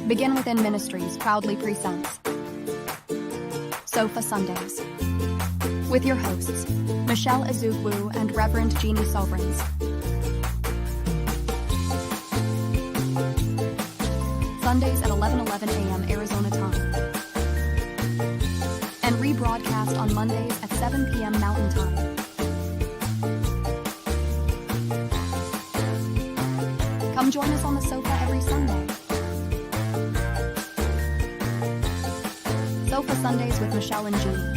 Begin Within Ministries proudly presents Sofa Sundays with your hosts, Michelle Azugwu and Reverend Jeannie Sovereigns. Sundays at 11:11 a.m. Arizona time. And rebroadcast on Mondays at 7 p.m. Mountain Time. Come join us on the sofa every Sunday. Sofa Sundays with Michelle and Jeannie.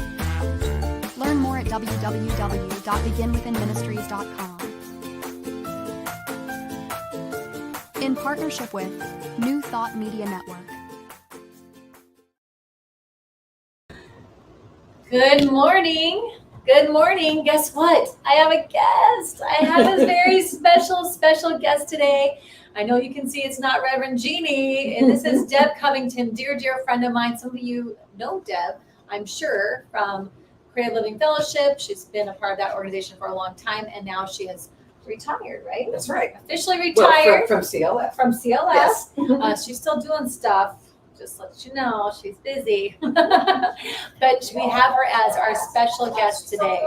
Learn more at www.beginwithinministries.com. In partnership with New Thought Media Network. Good morning. Good morning. Guess what? I have a guest. I have a very special guest today. I know you can see it's not Reverend Jeannie, and this is Deb Covington, dear friend of mine. Some of you know Deb, I'm sure, from Creative Living Fellowship. She's been a part of that organization for a long time, and now she has retired, right? That's right. Officially retired. Well, from CLF. From CLF. Yes. She's still doing stuff. Just let you know, she's busy. But we have her as our special guest today.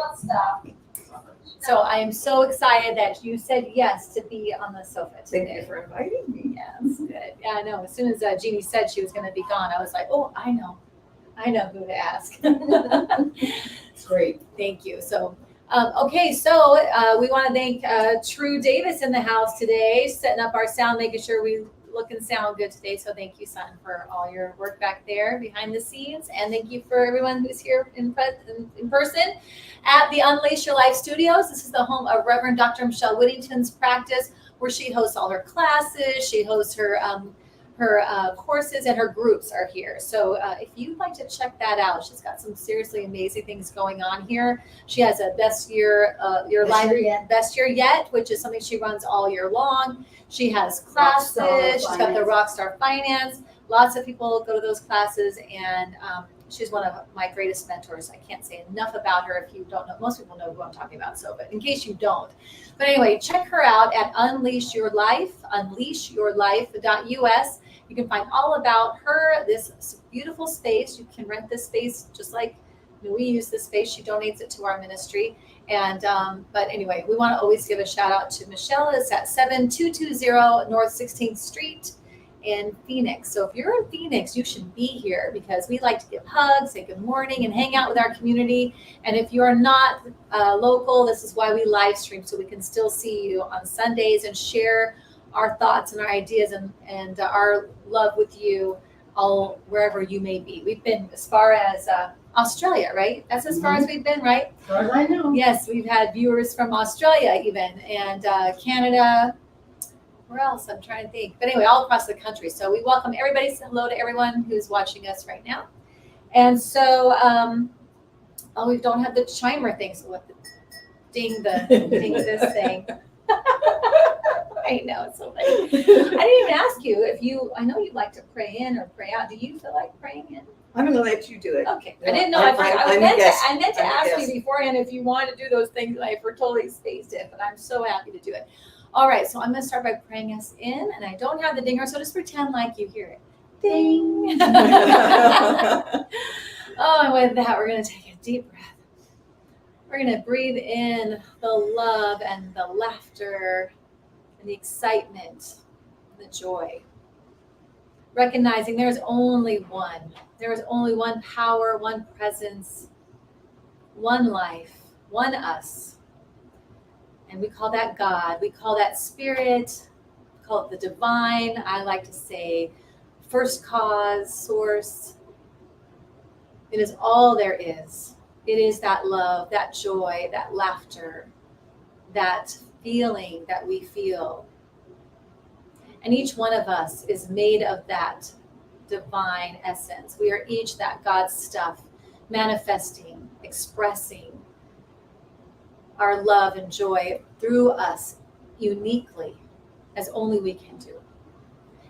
So I am so excited that you said yes to be on the sofa today. Thank you for inviting me. Yes, good. Yeah, I know. As soon as Jeannie said she was going to be gone, I was like, oh, I know who to ask. It's great. Thank you. So, okay, so we want to thank True Davis in the house today, setting up our sound, making sure we look and sound good today. So thank you, son, for all your work back there behind the scenes. And thank you for everyone who's here in person at the Unleash Your Life Studios. This is the home of Reverend Dr. Michelle Whittington's practice, where she hosts all her classes. She hosts her courses, and her groups are here. So if you'd like to check that out, she's got some seriously amazing things going on here. She has a best year yet, which is something she runs all year long. She has classes. She's got the Rockstar Finance. Lots of people go to those classes, and she's one of my greatest mentors. I can't say enough about her if you don't know. Most people know who I'm talking about, so but in case you don't. But anyway, check her out at Unleash Your Life, unleashyourlife.us. You can find all about her, this beautiful space. You can rent this space just like we use this space. She donates it to our ministry. And but anyway, we want to always give a shout out to Michelle. It's at 7220 North 16th Street in Phoenix. So if you're in Phoenix, you should be here, because we like to give hugs, say good morning, and hang out with our community. And if you are not local, this is why we live stream, so we can still see you on Sundays and share our thoughts and our ideas and our love with you all wherever you may be. We've been as far as Australia, right? That's as far as we've been, right? As far as I know. Yes, we've had viewers from Australia even, and Canada. Where else? I'm trying to think. But anyway, all across the country. So we welcome everybody. Say hello to everyone who's watching us right now. And so, we don't have the chimer thing. So what? Ding this thing. I know, it's so funny. I didn't even ask you if I know you'd like to pray in or pray out. Do you feel like praying in? I'm going to let you do it. Okay. I didn't know. I meant to ask you beforehand if you wanted to do those things, and I totally spaced it, but I'm so happy to do it. All right, so I'm going to start by praying us in, and I don't have the dinger, so just pretend like you hear it. Ding. Oh, and with that, we're going to take a deep breath. We're going to breathe in the love and the laughter and the excitement, the joy. Recognizing there's only one. There is only one power, one presence, one life, one us. And we call that God. We call that spirit. We call it the divine. I like to say first cause, source. It is all there is. It is that love, that joy, that laughter, that feeling that we feel. And each one of us is made of that divine essence. We are each that God stuff, manifesting, expressing our love and joy through us uniquely, as only we can do.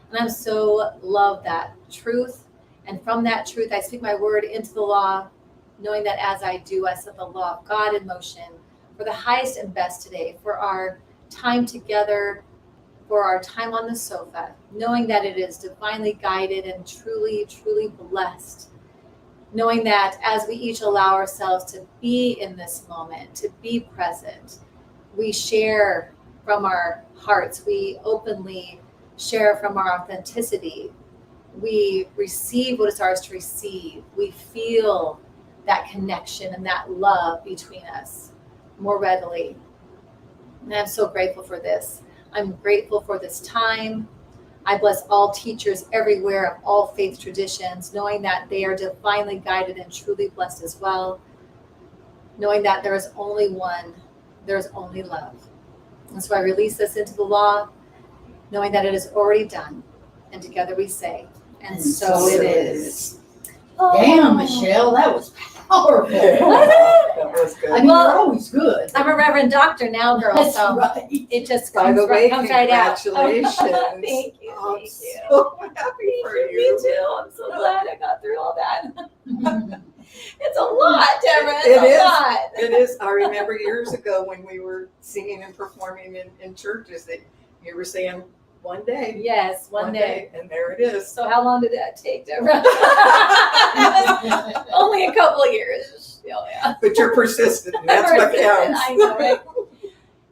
And I'm so love that truth. And from that truth, I speak my word into the law, knowing that as I do, I set the law of God in motion for the highest and best today, for our time together, for our time on the sofa, knowing that it is divinely guided and truly, truly blessed. Knowing that as we each allow ourselves to be in this moment, to be present, we share from our hearts, we openly share from our authenticity, we receive what is ours to receive, we feel that connection and that love between us more readily. And I'm so grateful for this. I'm grateful for this time. I bless all teachers everywhere of all faith traditions, knowing that they are divinely guided and truly blessed as well, knowing that there is only one, there is only love. And so I release this into the law, knowing that it is already done. And together we say, and so it is. Damn, Michelle, that was powerful. That was good. I mean, Well, you're always good. I'm a Reverend Doctor now, girl, That's so right. it just By comes, the way, comes right out. congratulations. Thank you. I'm Thank you. so happy for Me you. too. I'm so glad I got through all that. It's a lot, Deborah. It's It a is. lot. It is. I remember years ago when we were singing and performing in churches that you were saying one day. Yes, one day. And there it is. So how long did that take, Deborah? Only a couple of years. Oh, yeah. But you're persistent, and that's what counts. I know, right?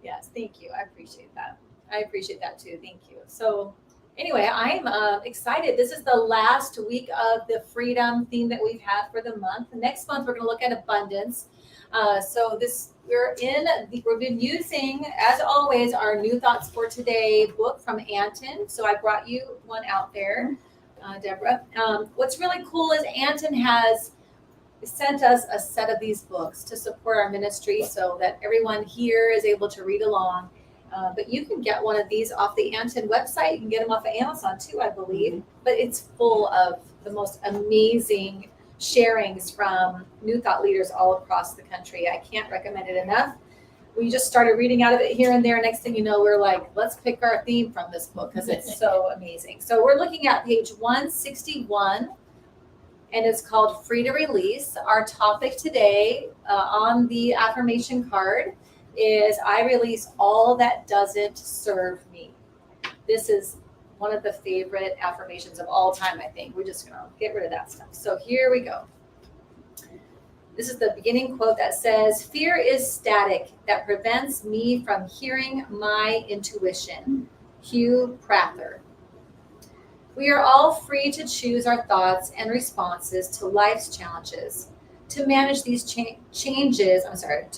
Yes, thank you. I appreciate that. I appreciate that too. Thank you. So anyway, I'm excited. This is the last week of the freedom theme that we've had for the month. Next month, we're going to look at abundance. We've been using, as always, our New Thoughts for Today book from Anton. So I brought you one out there, Deborah. What's really cool is Anton has sent us a set of these books to support our ministry so that everyone here is able to read along. But you can get one of these off the Anton website. You can get them off of Amazon too, I believe. But it's full of the most amazing sharings from New Thought leaders all across the country. I can't recommend it enough. We just started reading out of it here and there. Next thing you know, we're like, let's pick our theme from this book because it's so amazing. So we're looking at page 161, and it's called Free to Release. Our topic today on the affirmation card is I release all that doesn't serve me. This is one of the favorite affirmations of all time, I think. We're just going to get rid of that stuff. So here we go. This is the beginning quote that says, "Fear is static that prevents me from hearing my intuition." Hugh Prather. We are all free to choose our thoughts and responses to life's challenges. To manage these to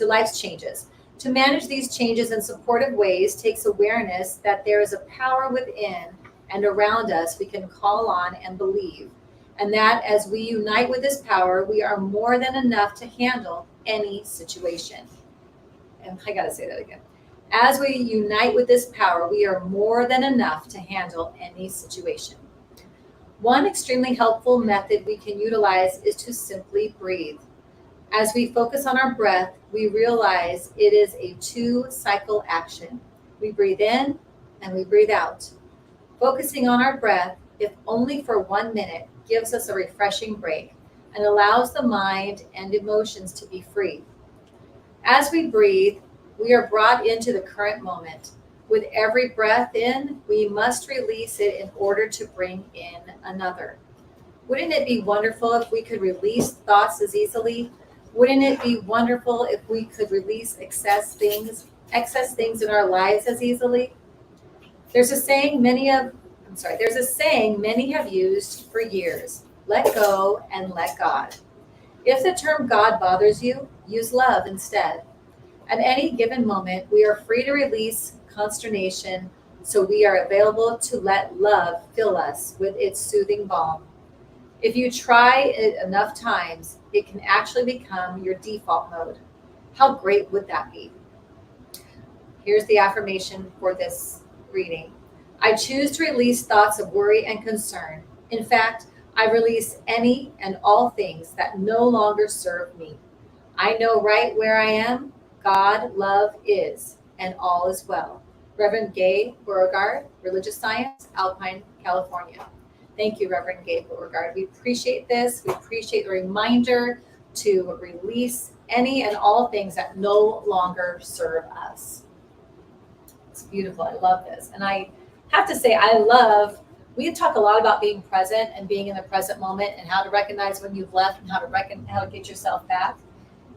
life's changes. To manage these changes in supportive ways takes awareness that there is a power within and around us we can call on and believe, and that as we unite with this power, we are more than enough to handle any situation. And I gotta say that again. As we unite with this power, we are more than enough to handle any situation. One extremely helpful method we can utilize is to simply breathe. As we focus on our breath, we realize it is a 2-cycle action. We breathe in and we breathe out. Focusing on our breath, if only for 1 minute, gives us a refreshing break and allows the mind and emotions to be free. As we breathe, we are brought into the current moment. With every breath in, we must release it in order to bring in another. Wouldn't it be wonderful if we could release thoughts as easily? Wouldn't it be wonderful if we could release excess things in our lives as easily? There's a saying many have used for years: let go and let God. If the term God bothers you, use love instead. At any given moment, we are free to release consternation, so we are available to let love fill us with its soothing balm. If you try it enough times, it can actually become your default mode. How great would that be? Here's the affirmation for this reading. I choose to release thoughts of worry and concern. In fact, I release any and all things that no longer serve me. I know right where I am. God, love is, and all is well. Reverend Gay Beauregard, Religious Science, Alpine, California. Thank you, Reverend Gay Beauregard. We appreciate this. We appreciate the reminder to release any and all things that no longer serve us. It's beautiful. I love this. And I have to say, we talk a lot about being present and being in the present moment and how to recognize when you've left and how to get yourself back.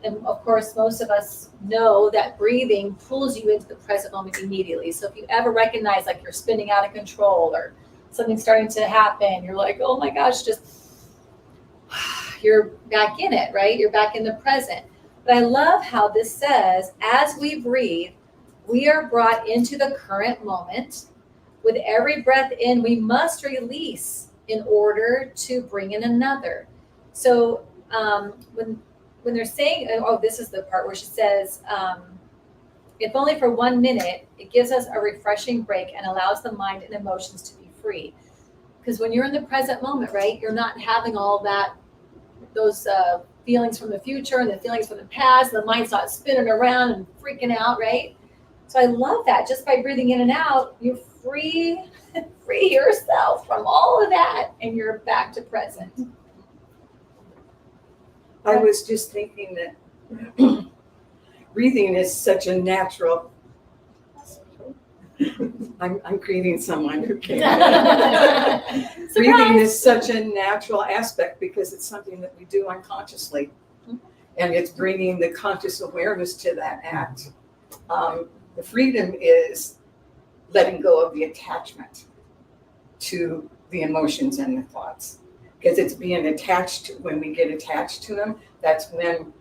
And of course, most of us know that breathing pulls you into the present moment immediately. So if you ever recognize like you're spinning out of control or something's starting to happen, you're like, oh my gosh, you're back in it, right? You're back in the present. But I love how this says, as we breathe, we are brought into the current moment. With every breath in, we must release in order to bring in another. So when they're saying, oh, this is the part where she says, if only for 1 minute, it gives us a refreshing break and allows the mind and emotions to be free. Because when you're in the present moment, right, you're not having all those feelings from the future and the feelings from the past, and the mind's not spinning around and freaking out, right? So I love that. Just by breathing in and out, you free yourself from all of that, and you're back to present. I was just thinking that breathing is such a natural. I'm greeting someone who came. Breathing is such a natural aspect because it's something that we do unconsciously, and it's bringing the conscious awareness to that act. The freedom is letting go of the attachment to the emotions and the thoughts, because it's being attached to, when we get attached to them, that's when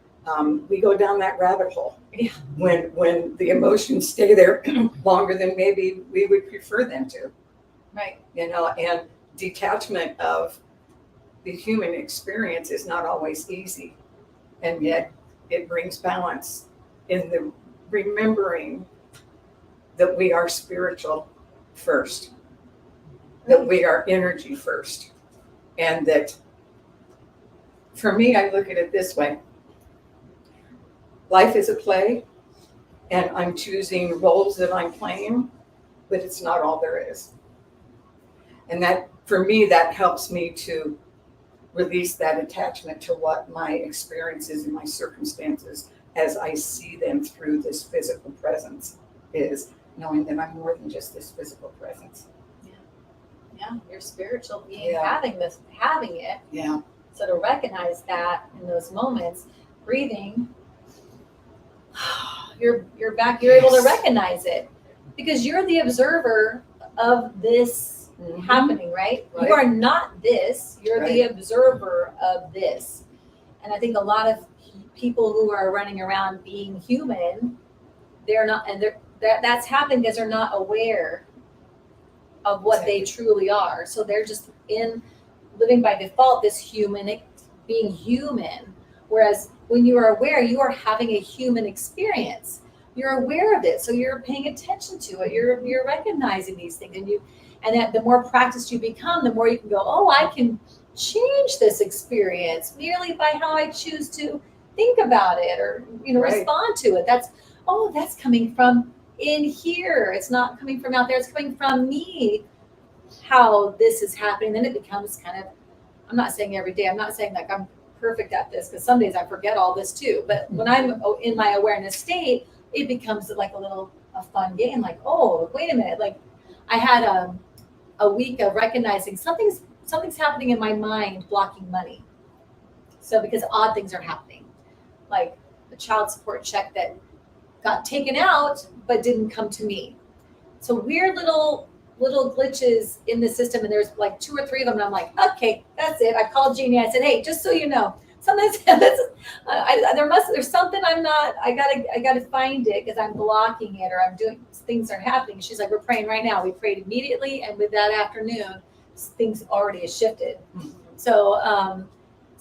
we go down that rabbit hole. Yeah. When the emotions stay there longer than maybe we would prefer them to. Right. And detachment of the human experience is not always easy, and yet it brings balance in the remembering that we are spiritual first, that we are energy first, and that, for me, I look at it this way. Life is a play, and I'm choosing roles that I'm playing, but it's not all there is. And that, for me, that helps me to release that attachment to what my experiences and my circumstances as I see them through this physical presence is, knowing that I'm more than just this physical presence. Yeah, your spiritual being having it. Yeah. So to recognize that in those moments, breathing, you're back, you're able to recognize it because you're the observer of this happening, right? You are not this, you're the observer of this. And I think a lot of people who are running around being human, they're not, and that's happening because they're not aware of what they truly are. So they're just living by default, this human, being human. Whereas when you are aware, you are having a human experience. You're aware of it, so you're paying attention to it. You're recognizing these things, and that the more practiced you become, the more you can go, oh, I can change this experience merely by how I choose to think about it or respond to it. That's coming from in here. It's not coming from out there. It's coming from me. How this is happening, then it becomes kind of. I'm not saying every day. I'm not saying like I'm perfect at this because some days I forget all this too. But when I'm in my awareness state, it becomes like a fun game. Like, oh, wait a minute. Like I had a week of recognizing something's happening in my mind blocking money. So because odd things are happening, like a child support check that got taken out but didn't come to me. So weird little glitches in the system, and there's like 2 or 3 of them, and I'm like, okay, that's it. I called Jeannie. I said, hey, just so you know, sometimes there's something I gotta find it because I'm blocking it or I'm doing things are happening. She's like, we're praying right now. We prayed immediately, and with that afternoon, things already have shifted. So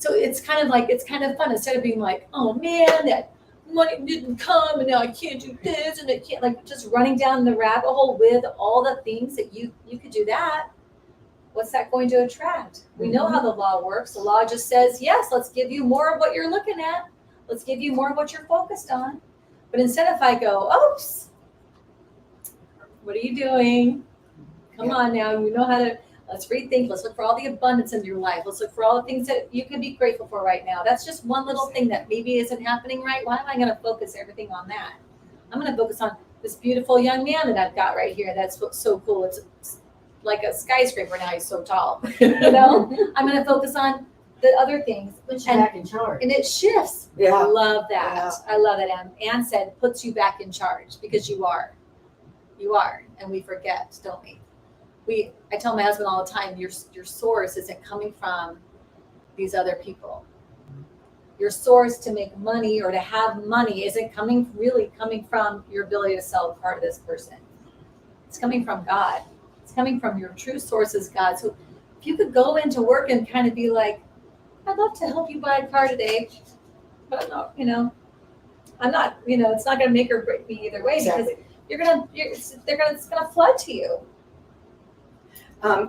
it's kind of fun instead of being like, oh man, that money didn't come and now I can't do this and I can't, like just running down the rabbit hole with all the things that you could do that. What's that going to attract? We know how the law works. The law just says, yes, let's give you more of what you're looking at. Let's give you more of what you're focused on. But instead if I go, oops, what are you doing? Come on now, you know how to, let's rethink. Let's look for all the abundance in your life. Let's look for all the things that you can be grateful for right now. That's just one little thing that maybe isn't happening right. Why am I going to focus everything on that? I'm going to focus on this beautiful young man that I've got right here. That's what's so cool. It's like a skyscraper now. He's so tall. You know, I'm going to focus on the other things. Put you And- back in charge. And it shifts. I Yeah. love that. I love that. Anne said, puts you back in charge because you are. You are. And we forget, don't we? I tell my husband all the time, your source isn't coming from these other people. Your source to make money or to have money isn't really coming from your ability to sell a car to this person. It's coming from God. It's coming from your true source is God. So if you could go into work and kind of be like, I'd love to help you buy a car today, but I'm not, I'm not, it's not going to make or break me either way because it's going to flood to you.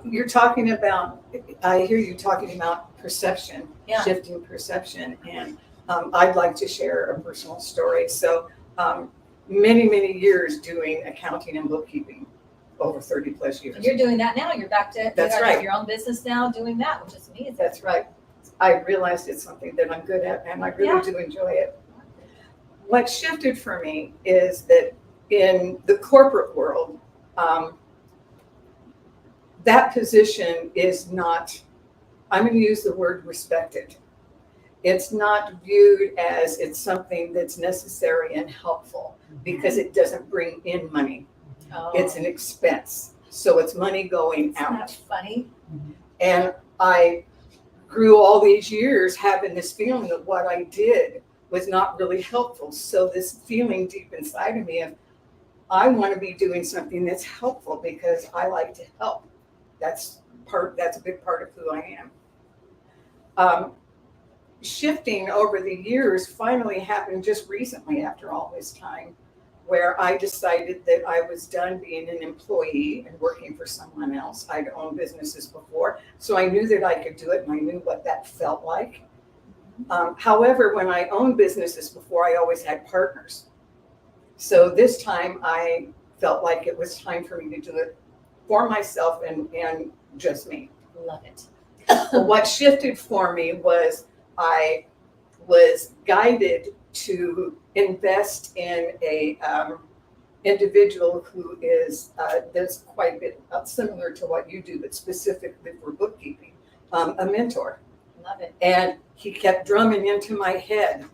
You're talking about, I hear you talking about perception, Yeah. shifting perception, and I'd like to share a personal story. So many, many years doing accounting and bookkeeping, over 30 plus years. And you're doing that now. You're back to That's you right. have your own business now doing that, which is amazing. That's right. I realized it's something that I'm good at, and I really do enjoy it. What shifted for me is that in the corporate world, that position is not, I'm going to use the word respected. It's not viewed as it's something that's necessary and helpful because it doesn't bring in money. Oh, It's an expense. So it's money going isn't out. that funny? And I grew all these years having this feeling that what I did was not really helpful. So this feeling deep inside of me of, I want to be doing something that's helpful because I like to help. That's a big part of who I am. Shifting over the years finally happened just recently after all this time, where I decided that I was done being an employee and working for someone else. I'd owned businesses before, so I knew that I could do it and I knew what that felt like. However, when I owned businesses before, I always had partners. So this time I felt like it was time for me to do it for myself and just me. Love it. But what shifted for me was I was guided to invest in a individual who is does quite a bit similar to what you do, but specifically for bookkeeping, a mentor. Love it. And he kept drumming into my head,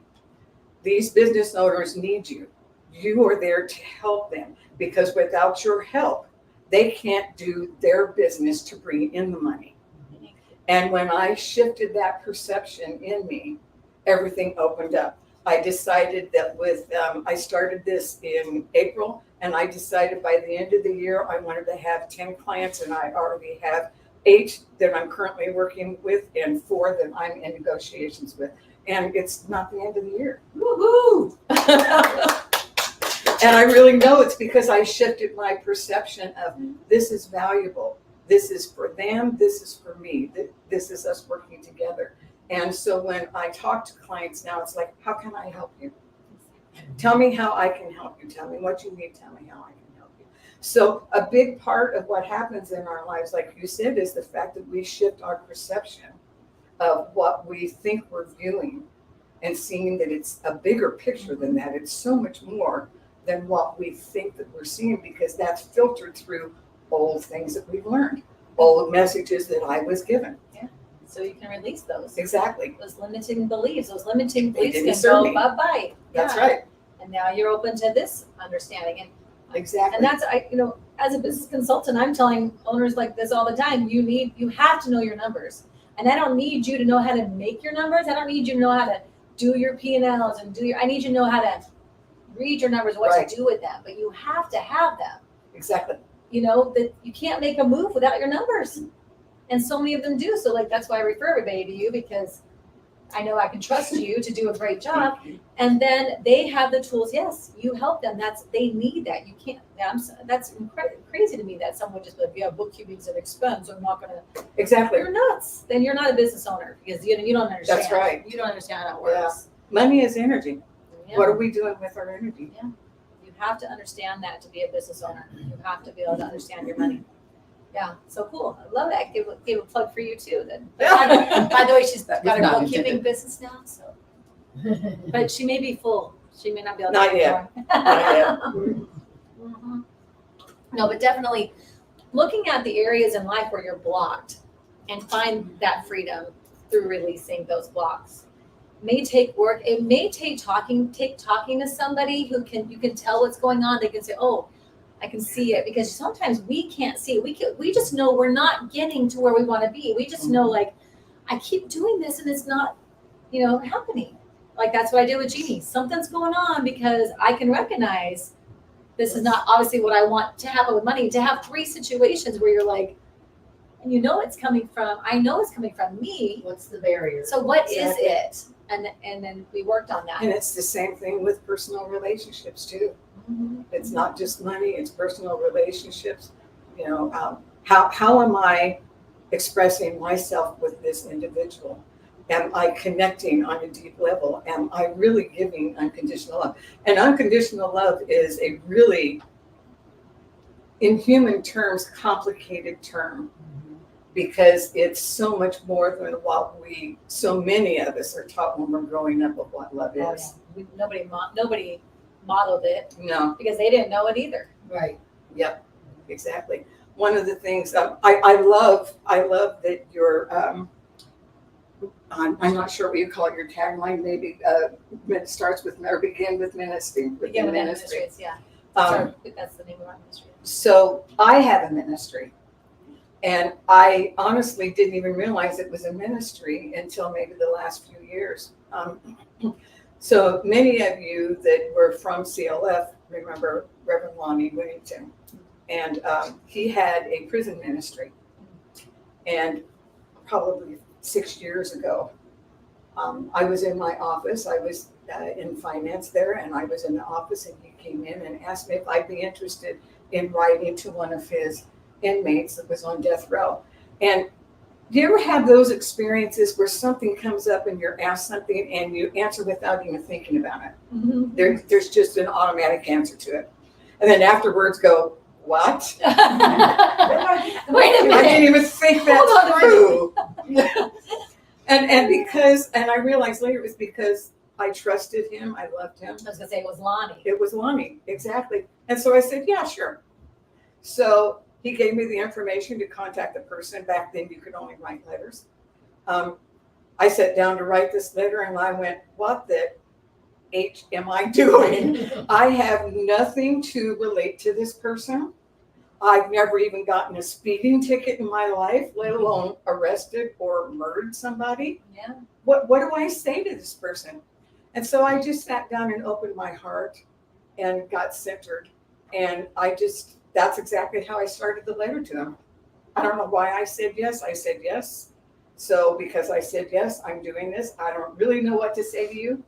these business owners need you. You are there to help them because without your help, they can't do their business to bring in the money. And when I shifted that perception in me, everything opened up. I decided that I started this in April, and I decided by the end of the year, I wanted to have 10 clients, and I already have 8 that I'm currently working with and 4 that I'm in negotiations with. And it's not the end of the year. Woohoo! And I really know it's because I shifted my perception of this is valuable. This is for them. This is for me. This is us working together. And so when I talk to clients now, it's like, how can I help you? Tell me how I can help you. Tell me what you need. Tell me how I can help you. So a big part of what happens in our lives, like you said, is the fact that we shift our perception of what we think we're viewing and seeing that it's a bigger picture than that. It's so much more than what we think that we're seeing because that's filtered through old things that we've learned, old messages that I was given. So you can release those. Exactly. Those limiting beliefs. Those limiting They beliefs didn't can serve go me. bye-bye. That's Yeah. right. And now you're open to this understanding. Exactly. And that's, as a business consultant, I'm telling owners like this all the time, you have to know your numbers. And I don't need you to know how to make your numbers. I don't need you to know how to do your P&Ls and I need you to know how to read your numbers, what Right. to do with them. But you have to have them. Exactly. That you can't make a move without your numbers. And so many of them do. So that's why I refer everybody to you because I know I can trust you to do a great job. And then they have the tools. Yes, you help them. They need that. You can't. That's crazy to me that someone would just be like, yeah, bookkeeping's an expense. I'm not gonna. Exactly. You're nuts. Then you're not a business owner because you don't understand. That's right. You don't understand how it works. Money is energy. Yeah. What are we doing with our energy? You have to understand that to be a business owner. You have to be able to understand your money. Yeah, so cool. I love that. Gave a plug for you too. Then, by the way, she's got her not bookkeeping intended. business now. So, but she may be full. She may not be able to. Not do yet. more. Not yet. Mhm. No, but definitely looking at the areas in life where you're blocked and find that freedom through releasing those blocks may take work. It may take talking to somebody who you can tell what's going on. They can say, oh, I can see it, because sometimes we can't see it. We just know we're not getting to where we want to be. We just know, like, I keep doing this and it's not, happening. Like, that's what I did with Jeannie. Something's going on, because I can recognize this is not obviously what I want to happen with money. To have 3 situations where you're like, and it's coming from, I know it's coming from me. What's the barrier? So what is it? And then we worked on that. And it's the same thing with personal relationships too. Mm-hmm. It's not just money, it's personal relationships. How am I expressing myself with this individual? Am I connecting on a deep level? Am I really giving unconditional love? And unconditional love is a really, in human terms, complicated term, because it's so much more than what so many of us are taught when we're growing up of what love is. Yeah. Nobody modeled it. No. Because they didn't know it either. Right. Yep, exactly. One of the things I love that your I'm not sure what you call it, your tagline, maybe it starts with or begin with ministry. Begin with ministries, yeah. That's the name of our ministry. So I have a ministry, and I honestly didn't even realize it was a ministry until maybe the last few years. So many of you that were from CLF remember Reverend Lonnie Whittington, and he had a prison ministry, and probably 6 years ago, I was in my office. I was in finance there, and I was in the office, and he came in and asked me if I'd be interested in writing to one of his inmates that was on death row. And do you ever have those experiences where something comes up and you're asked something and you answer without even thinking about it? Mm-hmm. There's just an automatic answer to it. And then afterwards go, what? Wait a minute. I didn't even think that through. And I realized later it was because I trusted him. I loved him. I was going to say it was Lonnie. It was Lonnie, exactly. And so I said, yeah, sure. So he gave me the information to contact the person. Back then, you could only write letters. I sat down to write this letter, and I went, what the H am I doing? I have nothing to relate to this person. I've never even gotten a speeding ticket in my life, let alone arrested or murdered somebody. Yeah. What do I say to this person? And so I just sat down and opened my heart and got centered. And that's exactly how I started the letter to him. I don't know why I said yes. I said yes. So because I said yes, I'm doing this. I don't really know what to say to you.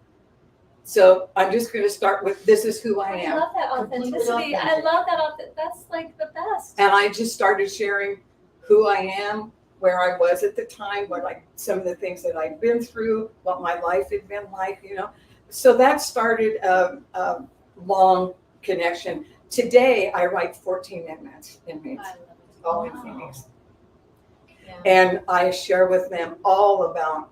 So I'm just going to start with, this is who I am. I love that authenticity. I love that. That's like the best. And I just started sharing who I am, where I was at the time, some of the things that I'd been through, what my life had been like, So that started a long connection. Today, I write 14 inmates, all in Phoenix. Yeah. And I share with them all about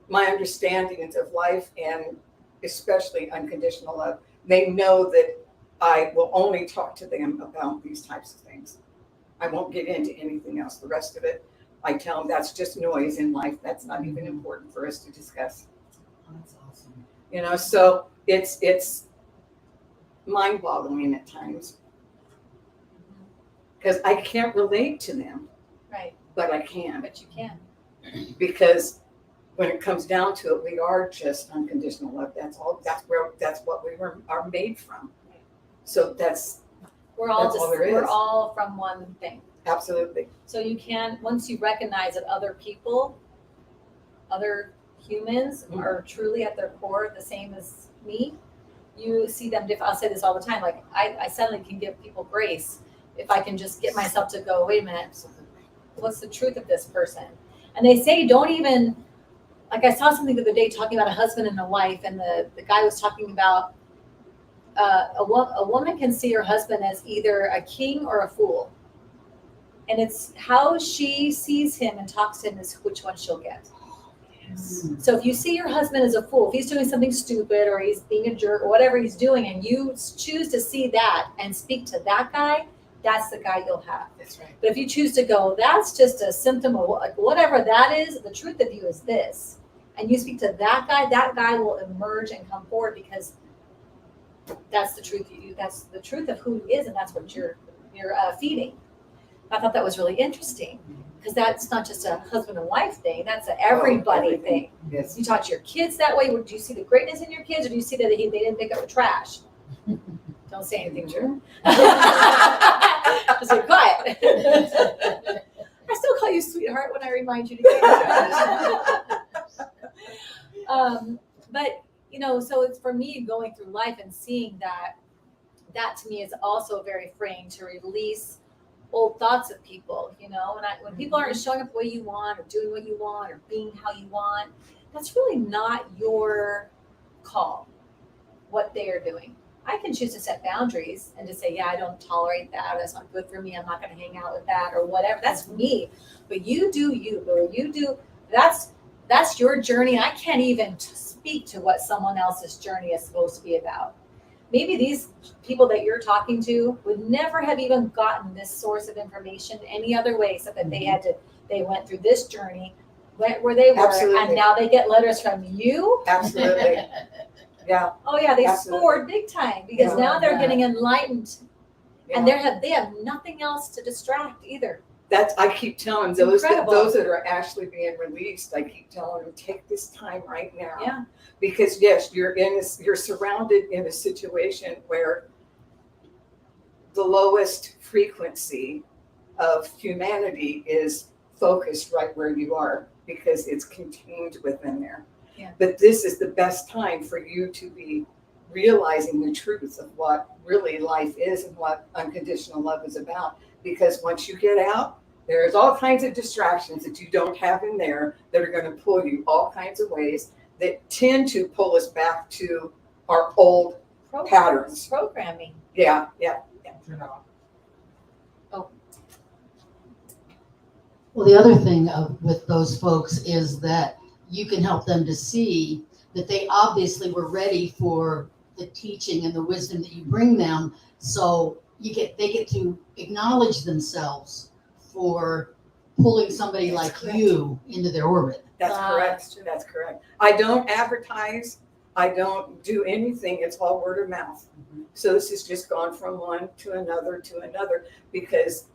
my understandings of life, and especially unconditional love. They know that I will only talk to them about these types of things. I won't get into anything else. The rest of it, I tell them that's just noise in life. That's not even important for us to discuss. That's awesome. So it's mind-boggling at times because I can't relate to them. Right. But I can. But you can. Because when it comes down to it, we are just unconditional love. That's all. That's what we are made from. So we're all all there is. We're all from one thing. Absolutely. So you can, once you recognize that other people, other humans are truly at their core the same as me, you see them different. I'll say this all the time. Like I suddenly can give people grace if I can just get myself to go, wait a minute, what's the truth of this person? And they say, don't even, like I saw something the other day talking about a husband and a wife, and the guy was talking about a woman can see her husband as either a king or a fool. And it's how she sees him and talks to him is which one she'll get. Yes. So if you see your husband as a fool, if he's doing something stupid or he's being a jerk or whatever he's doing, and you choose to see that and speak to that guy, that's the guy you'll have. That's right. But if you choose to go, that's just a symptom of whatever that is, the truth of you is this. And you speak to that guy will emerge and come forward because that's the truth of you. That's the truth of who he is, and that's what you're feeding. I thought that was really interesting because that's not just a husband and wife thing. That's an everybody thing. Yes. You talk to your kids that way. Do you see the greatness in your kids, or do you see that they didn't pick up the trash? Don't say anything, Drew. Just be quiet. I still call you sweetheart when I remind you to get the trash. But so it's for me going through life and seeing that to me is also very freeing to release old thoughts of people, when people aren't showing up the way you want or doing what you want or being how you want, that's really not your call, what they are doing. I can choose to set boundaries and to say, yeah, I don't tolerate that. That's not good for me. I'm not going to hang out with that or whatever. That's me. But you do you, Lou. You do. That's your journey. I can't even speak to what someone else's journey is supposed to be about. Maybe these people that you're talking to would never have even gotten this source of information any other way, except that they went through this journey, went where they were, Absolutely. and now they get letters from you. Absolutely. Yeah. Oh yeah, they Absolutely. scored big time because Yeah. now they're getting enlightened, and Yeah. they have nothing else to distract either. I keep telling It's those incredible. that are actually being released, I keep telling them, take this time right now. Yeah. Because yes, you're surrounded in a situation where the lowest frequency of humanity is focused right where you are because it's contained within there. Yeah. But this is the best time for you to be realizing the truth of what really life is and what unconditional love is about. Because once you get out, there's all kinds of distractions that you don't have in there that are going to pull you all kinds of ways that tend to pull us back to our old patterns. Programming. Yeah. Well, the other thing with those folks is that you can help them to see that they obviously were ready for the teaching and the wisdom that you bring them. So they get to acknowledge themselves for pulling somebody That's like correct. you into their orbit. That's Ah, correct. that's true. That's correct. I don't advertise. I don't do anything. It's all word of mouth. So this has just gone from one to another because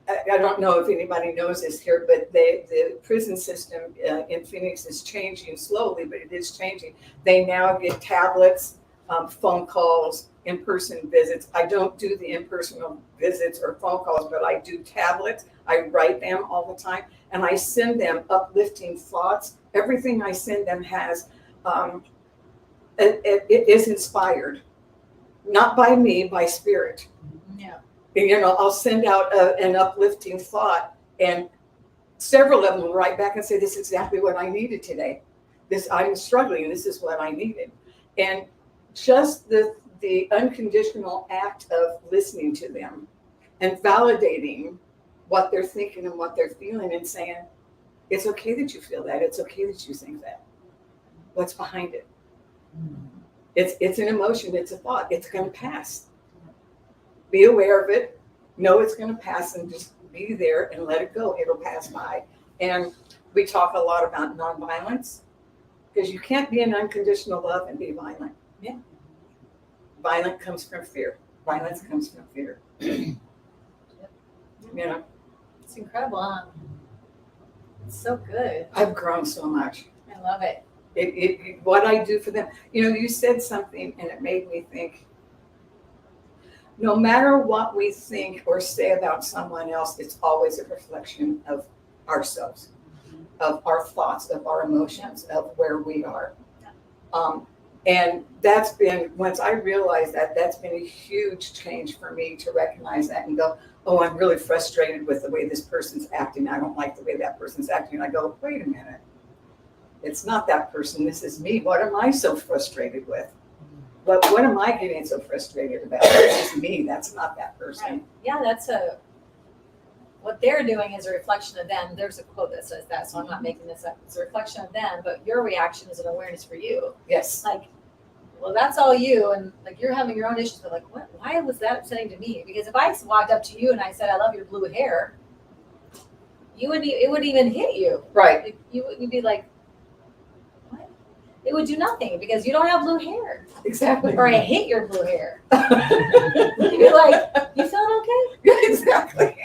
I don't know if anybody knows this here, but the prison system in Phoenix is changing slowly, but it is changing. They now get tablets, phone calls, in-person visits. I don't do the in-person visits or phone calls, but I do tablets. I write them all the time, and I send them uplifting thoughts. Everything I send them has, it is inspired, not by me, by spirit. Yeah. And, I'll send out an uplifting thought, and several of them will write back and say, this is exactly what I needed today. I'm struggling, and this is what I needed. And just the unconditional act of listening to them and validating what they're thinking and what they're feeling and saying, it's okay that you feel that. It's okay that you think that. What's behind it? It's an emotion. It's a thought. It's going to pass. Be aware of it. Know it's going to pass and just be there and let it go. It'll pass by. And we talk a lot about nonviolence because you can't be in unconditional love and be violent. Yeah. Violence comes from fear. Violence comes from fear. It's incredible, huh? It's so good. I've grown so much. I love it. What I do for them. You said something and it made me think, no matter what we think or say about someone else, it's always a reflection of ourselves, of our thoughts, of our emotions, of where we are. And that's been, once I realized that, that's been a huge change for me to recognize that and go, oh, I'm really frustrated with the way this person's acting. I don't like the way that person's acting. And I go, wait a minute. It's not that person. This is me. What am I so frustrated with? What am I getting so frustrated about? This is me. That's not that person. Right. Yeah, what they're doing is a reflection of them. There's a quote that says that, so I'm not making this up. It's a reflection of them, but your reaction is an awareness for you. Yes. Like, well, that's all you, and like you're having your own issues. But like, what? Why was that upsetting to me? Because if I walked up to you and I said, I love your blue hair, it wouldn't even hit you. Right. Like, you'd be like, what? It would do nothing because you don't have blue hair. Exactly. Or I hate your blue hair. You'd be like, you feeling okay? Exactly.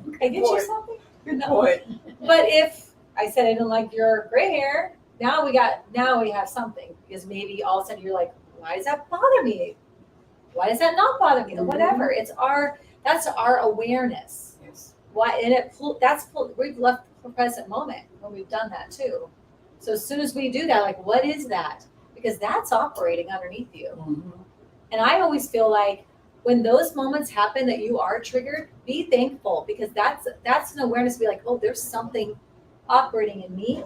Can I get you something? Good point. But if I said I didn't like your gray hair, now we have something, because maybe all of a sudden you're like, why does that bother me? Why does that not bother me? Whatever. That's our awareness. Yes. Why? And we've left the present moment when we've done that too. So as soon as we do that, like, what is that? Because that's operating underneath you. Mm-hmm. And I always feel like when those moments happen that you are triggered, be thankful, because that's an awareness to be like, oh, there's something operating in me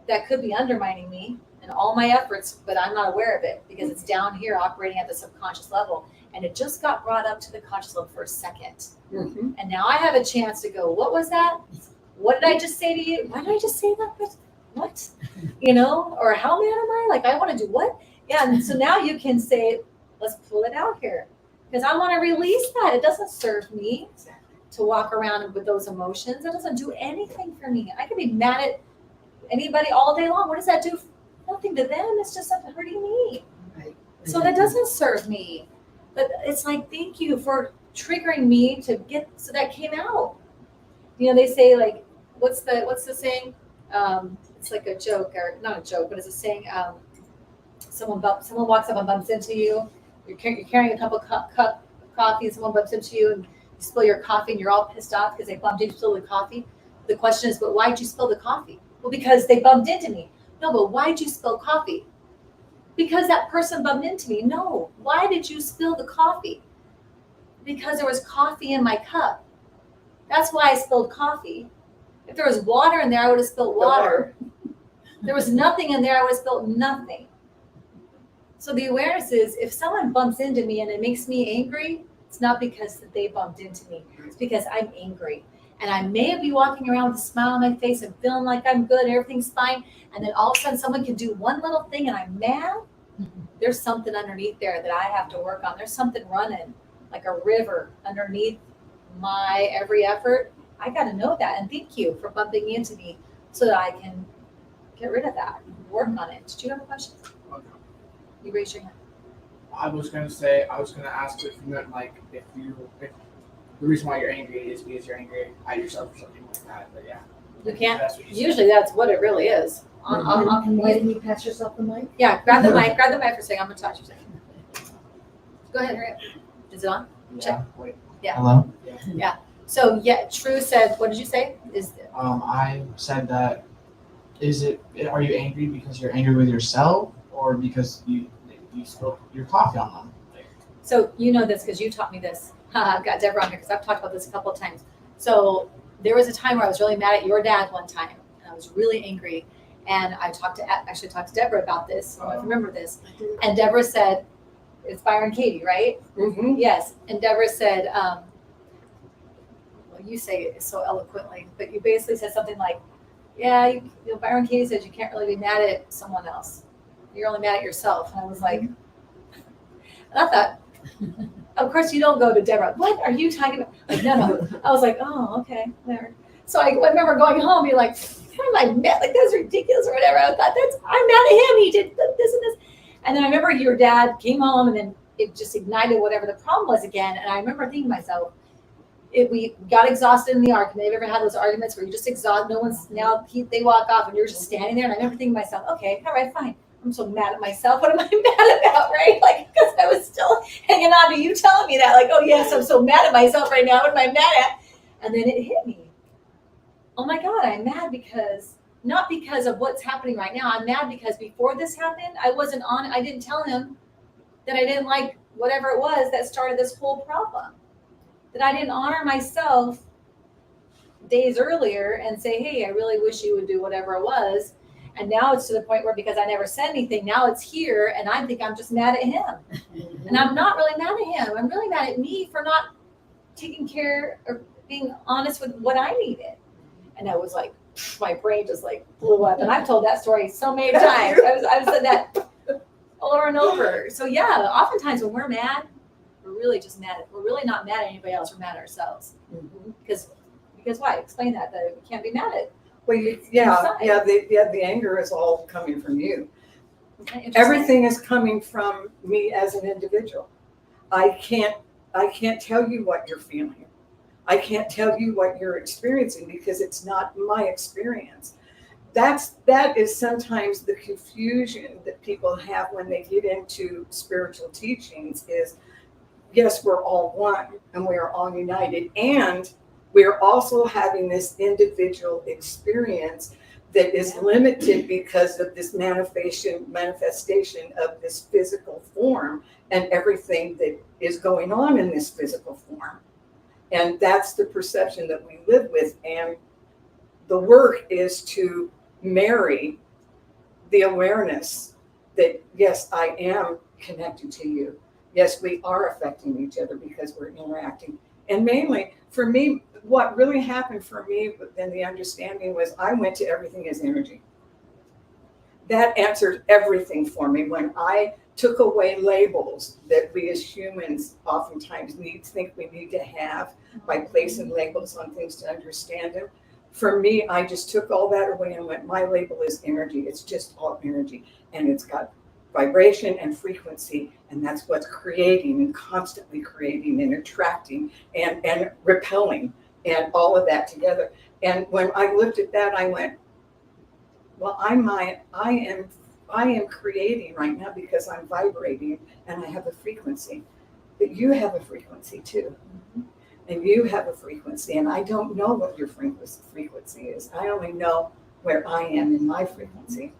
that could be undermining me and all my efforts, but I'm not aware of it because it's down here operating at the subconscious level. And it just got brought up to the conscious level for a second. Mm-hmm. And now I have a chance to go, what was that? What did I just say to you? Why did I just say that? What? Or how mad am I? Like, I want to do what? Yeah. And so now you can say, let's pull it out here, because I want to release that. It doesn't serve me to walk around with those emotions. It doesn't do anything for me. I can be mad at anybody all day long. What does that do? Nothing to them. It's just something hurting me. Right. So that doesn't serve me. But it's like, thank you for triggering me to get, so that came out. They say, like, what's the saying? It's like a joke, or not a joke, but it's a saying. Someone walks up and bumps into you. You're carrying a cup of coffee, and someone bumps into you, and you spill your coffee, and you're all pissed off because they bumped into you, spill the coffee. The question is, but why'd you spill the coffee? Well, because they bumped into me. No, but why'd you spill coffee? Because that person bumped into me. No, why did you spill the coffee? Because there was coffee in my cup. That's why I spilled coffee. If there was water in there, I would have spilled water. There was nothing in there, I would have spilled nothing. So the awareness is, if someone bumps into me and it makes me angry, it's not because they bumped into me. It's because I'm angry. And I may be walking around with a smile on my face and feeling like I'm good, everything's fine. And then all of a sudden someone can do one little thing and I'm mad. There's something underneath there that I have to work on. There's something running like a river underneath my every effort. I got to know that. And thank you for bumping into me so that I can get rid of that, work on it. Did you have a question? Okay. You raised your hand. I was going to ask if you meant like if the reason why you're angry is because you're angry at yourself or something like that. But yeah. You can't. That's what you said. Usually that's what it really is. And why didn't you pass yourself the mic? Yeah, grab the mic. Grab the mic for a second. I'm going to talk to you for a second. Go ahead, hurry up. Is it on? Yeah. Wait. Yeah. Hello? So, yeah, True said, what did you say? I said that, are you angry because you're angry with yourself or because you spilled your coffee on them? So you know this because you taught me this. I've got Deborah on here because I've talked about this a couple of times. So there was a time where I was really mad at your dad one time, and I was really angry. And I talked to Deborah about this. I remember this. And Deborah said, it's Byron Katie, right? Mm-hmm. Yes. And Deborah said, well, you say it so eloquently, but you basically said something like, yeah, Byron Katie said you can't really be mad at someone else. You're only mad at yourself. And I was like, and I thought, of course you don't go to Deborah. What are you talking about? Like, no. I was like, oh, okay, whatever. So I remember going home, being like, am I mad? Like, that's ridiculous or whatever. I thought, I'm mad at him. He did this and this. And then I remember your dad came home and then it just ignited whatever the problem was again. And I remember thinking to myself, we got exhausted in the argument. Have you ever had those arguments where you just exhaust, they walk off and you're just standing there? And I remember thinking to myself, okay, all right, fine. I'm so mad at myself. What am I mad about, right? Like, because I was still hanging on to you telling me that, like, oh yes, I'm so mad at myself right now. What am I mad at? And then it hit me. Oh my God, I'm mad because, not because of what's happening right now. I'm mad because before this happened, I didn't tell him that I didn't like whatever it was that started this whole problem. That I didn't honor myself days earlier and say, hey, I really wish you would do whatever it was. And now it's to the point where, because I never said anything, now it's here and I think I'm just mad at him. And I'm not really mad at him. I'm really mad at me for not taking care or being honest with what I needed. And I was like, my brain just like blew up. And I've told that story so many times. I've said that a over and over. So yeah, oftentimes when we're mad, we're really just mad. We're really not mad at anybody else. We're mad at ourselves. Because why? Explain that we can't be mad at. Well, the anger is all coming from you. Okay, Everything is coming from me as an individual. I can't tell you what you're feeling. I can't tell you what you're experiencing because it's not my experience. That is sometimes the confusion that people have when they get into spiritual teachings is, yes, we're all one and we are all united. And we're also having this individual experience that is limited because of this manifestation of this physical form and everything that is going on in this physical form. And that's the perception that we live with. And the work is to marry the awareness that, yes, I am connected to you. Yes, we are affecting each other because we're interacting. And mainly, for me, what really happened for me within the understanding was I went to everything as energy. That answered everything for me when I took away labels that we as humans oftentimes think we need to have by placing labels on things to understand them. For me, I just took all that away and went, my label is energy. It's just all energy. And it's got vibration and frequency. And that's what's creating and constantly creating and attracting and repelling and all of that together. And when I looked at that, I went, well, I am creating right now because I'm vibrating and I have a frequency. But you have a frequency too. And you have a frequency, and I don't know what your frequency is. I only know where I am in my frequency.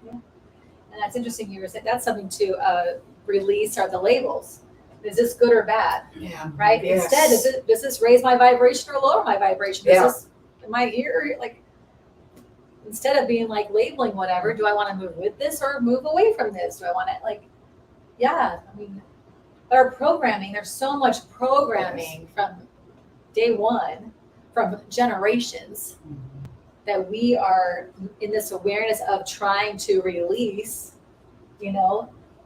Yeah. And that's interesting. You were saying that's something to release are the labels. Is this good or bad? Yeah. Right? Yes. Instead, does this raise my vibration or lower my vibration? Does this, am I here? Like, instead of being like labeling whatever, do I want to move with this or move away from this? Do I want to I mean, our programming, there's so much programming from day one, from generations, that we are in this awareness of trying to release,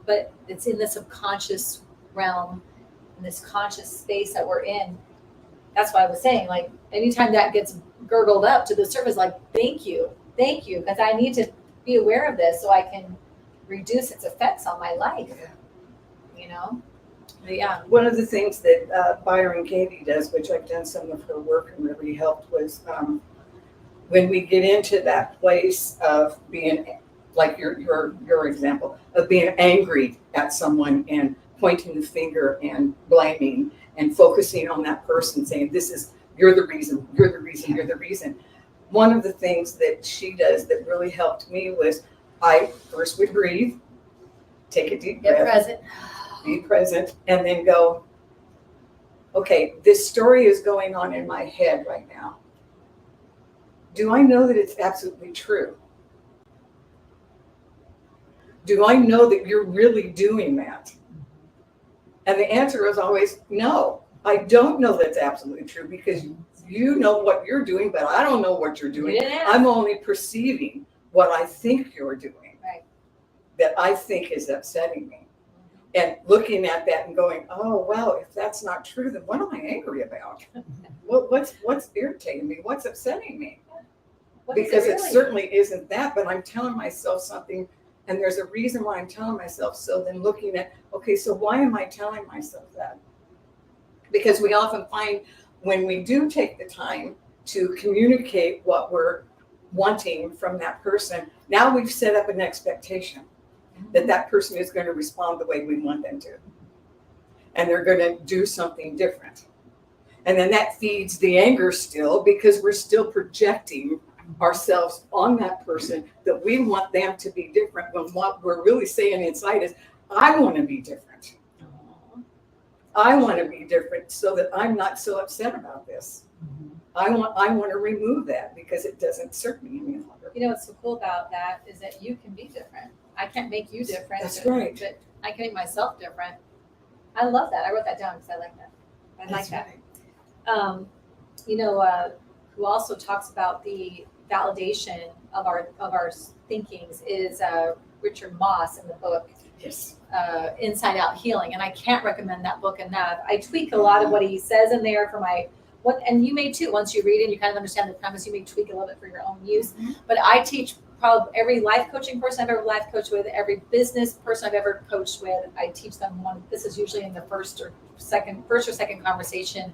but it's in the subconscious realm, in this conscious space that we're in. That's why I was saying, like, anytime that gets gurgled up to the surface, like, thank you, because I need to be aware of this so I can reduce its effects on my life, But yeah. One of the things that Byron Katie does, which I've done some of her work and really helped, was when we get into that place of being, like your example, of being angry at someone and pointing the finger and blaming and focusing on that person, saying, you're the reason. One of the things that she does that really helped me was I first would breathe, take a deep breath. Be present, and then go, okay, this story is going on in my head right now. Do I know that it's absolutely true? Do I know that you're really doing that? And the answer is always, no, I don't know that's absolutely true because you know what you're doing, but I don't know what you're doing. I'm only perceiving what I think you're doing, right, that I think is upsetting me. And looking at that and going, oh, well, if that's not true, then what am I angry about? What's irritating me? What's upsetting me? Because it certainly isn't that, but I'm telling myself something, and there's a reason why I'm telling myself. So then looking at, okay, so why am I telling myself that? Because we often find when we do take the time to communicate what we're wanting from that person, now we've set up an expectation that person is going to respond the way we want them to. And they're going to do something different. And then that feeds the anger still because we're still projecting ourselves on that person that we want them to be different when what we're really saying inside is, I want to be different. I want to be different so that I'm not so upset about this. I want to remove that because it doesn't serve me any longer. What's so cool about that is that you can be different. I can't make you different. That's right. But I can make myself different. I love that. I wrote that down because I like that. That's that. Right. Who also talks about the validation of our thinkings is Richard Moss in the book Yes. Inside Out Healing, and I can't recommend that book enough. I tweak a lot of what he says in there for my and you may too. Once you read it, you kind of understand the premise. You may tweak a little bit for your own use. But I teach probably every life coaching person I've ever life coached with, every business person I've ever coached with. I teach them one. This is usually in the first or second conversation,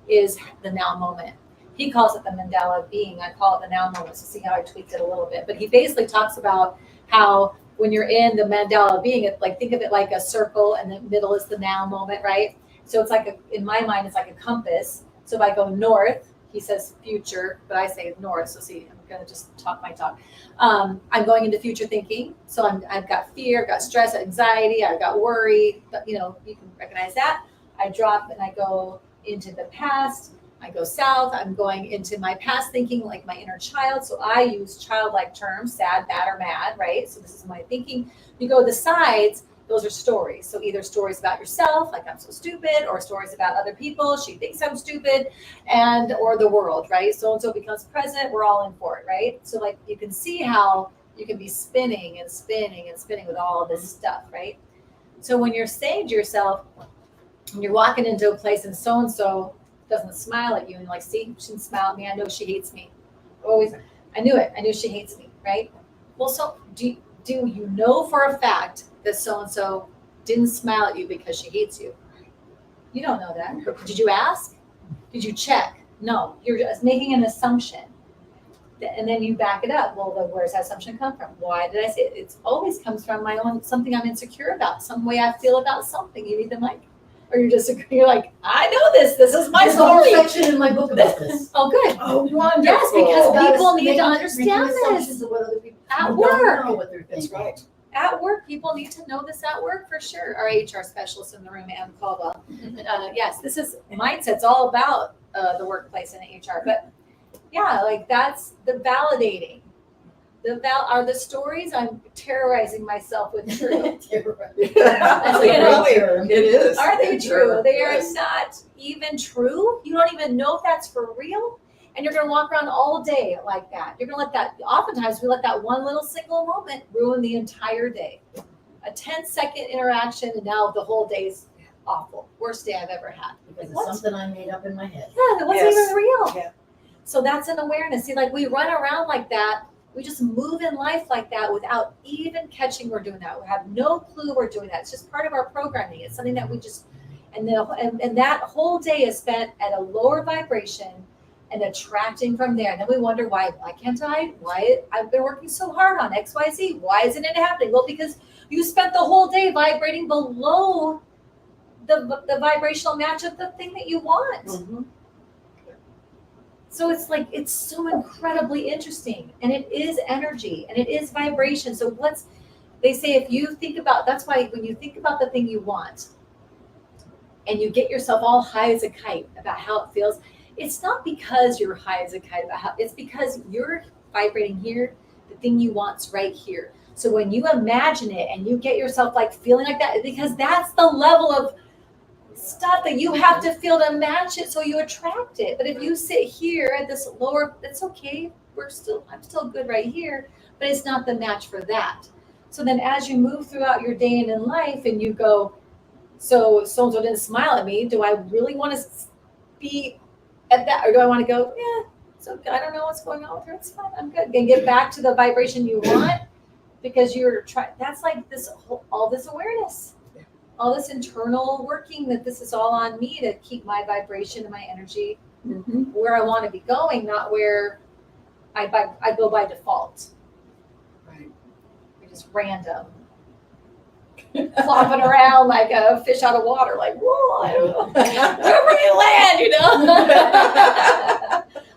is the now moment. He calls it the Mandela being. I call it the now moment. So see how I tweaked it a little bit. But he basically talks about how when you're in the Mandela being, it's like, think of it like a circle, and the middle is the now moment, right? So it's like in my mind, it's like a compass. So if I go north, he says future, but I say north. So see, I'm going to just talk my talk. I'm going into future thinking. So I've got fear, I've got stress, anxiety, I've got worry. But, you know, you can recognize that. I drop and I go into the past. I go south. I'm going into my past thinking, like my inner child. So I use childlike terms, sad, bad, or mad, right? So this is my thinking. You go to the sides. Those are stories. So either stories about yourself, like I'm so stupid, or stories about other people, she thinks I'm stupid, or the world, right? So-and-so becomes present, we're all in for it, right? So like you can see how you can be spinning and spinning and spinning with all of this stuff, right? So when you're saying to yourself, when you're walking into a place and so-and-so doesn't smile at you, and you're like, see, she didn't smile at me, I know she hates me. Always, I knew it, I knew she hates me, right? Well, so do you know for a fact that so-and-so didn't smile at you because she hates you? You don't know that. Did you ask? Did you check? No, you're just making an assumption. And then you back it up. Well, where's that assumption come from? Why did I say it? It always comes from my own, something I'm insecure about, some way I feel about something. You need the mic. Or you're like, I know this. This is my There's a whole story. section in my book about this. Oh, good. Oh, wonderful. Yes, because About people us need to making understand assumptions this. of what other people At don't work. know what they're thinking. That's right. At work, people need to know this at work for sure. Our HR specialist in the room, Ann Caldwell. Yes, this is mindset's all about the workplace and HR. But yeah, like that's the validating. Are the stories I'm terrorizing myself with true? It is. Are they It's true? They are yes. not even true. You don't even know if that's for real. And you're going to walk around all day like that. You're going to let that, oftentimes we let that one little single moment ruin the entire day. A 10-second interaction, and now the whole day's awful. Worst day I've ever had. Because it's What? something I made up in my head. Yeah, it wasn't Yes. even real. Yeah. So that's an awareness. See, like we run around like that. We just move in life like that without even catching we're doing that. We have no clue we're doing that. It's just part of our programming. It's something that we just, and that whole day is spent at a lower vibration and attracting from there. And then we wonder why can't I? I've been working so hard on X, Y, Z. Why isn't it happening? Well, because you spent the whole day vibrating below the vibrational match of the thing that you want. Mhm. So it's like, it's so incredibly interesting, and it is energy and it is vibration. So they say, if you think about, that's why when you think about the thing you want and you get yourself all high as a kite about how it feels, it's not because you're high as a kite about how, it's because you're vibrating here, the thing you want's right here. So when you imagine it and you get yourself like feeling like that, because that's the level of stuff that you have to feel to match it, so you attract it. But if you sit here at this lower, that's okay. I'm still good right here, but it's not the match for that. So then as you move throughout your day and in life and you go, so-and-so didn't smile at me, do I really want to be at that, or do I want to go, yeah, so I don't know what's going on with her, it's fine, I'm good, and get back to the vibration you want, because you're trying. That's like all this awareness, all this internal working, that this is all on me to keep my vibration and my energy where I want to be going, not where I go by default. Right. We're just random, flopping around like a fish out of water, like, whoa, I don't know. Wherever you land, you know.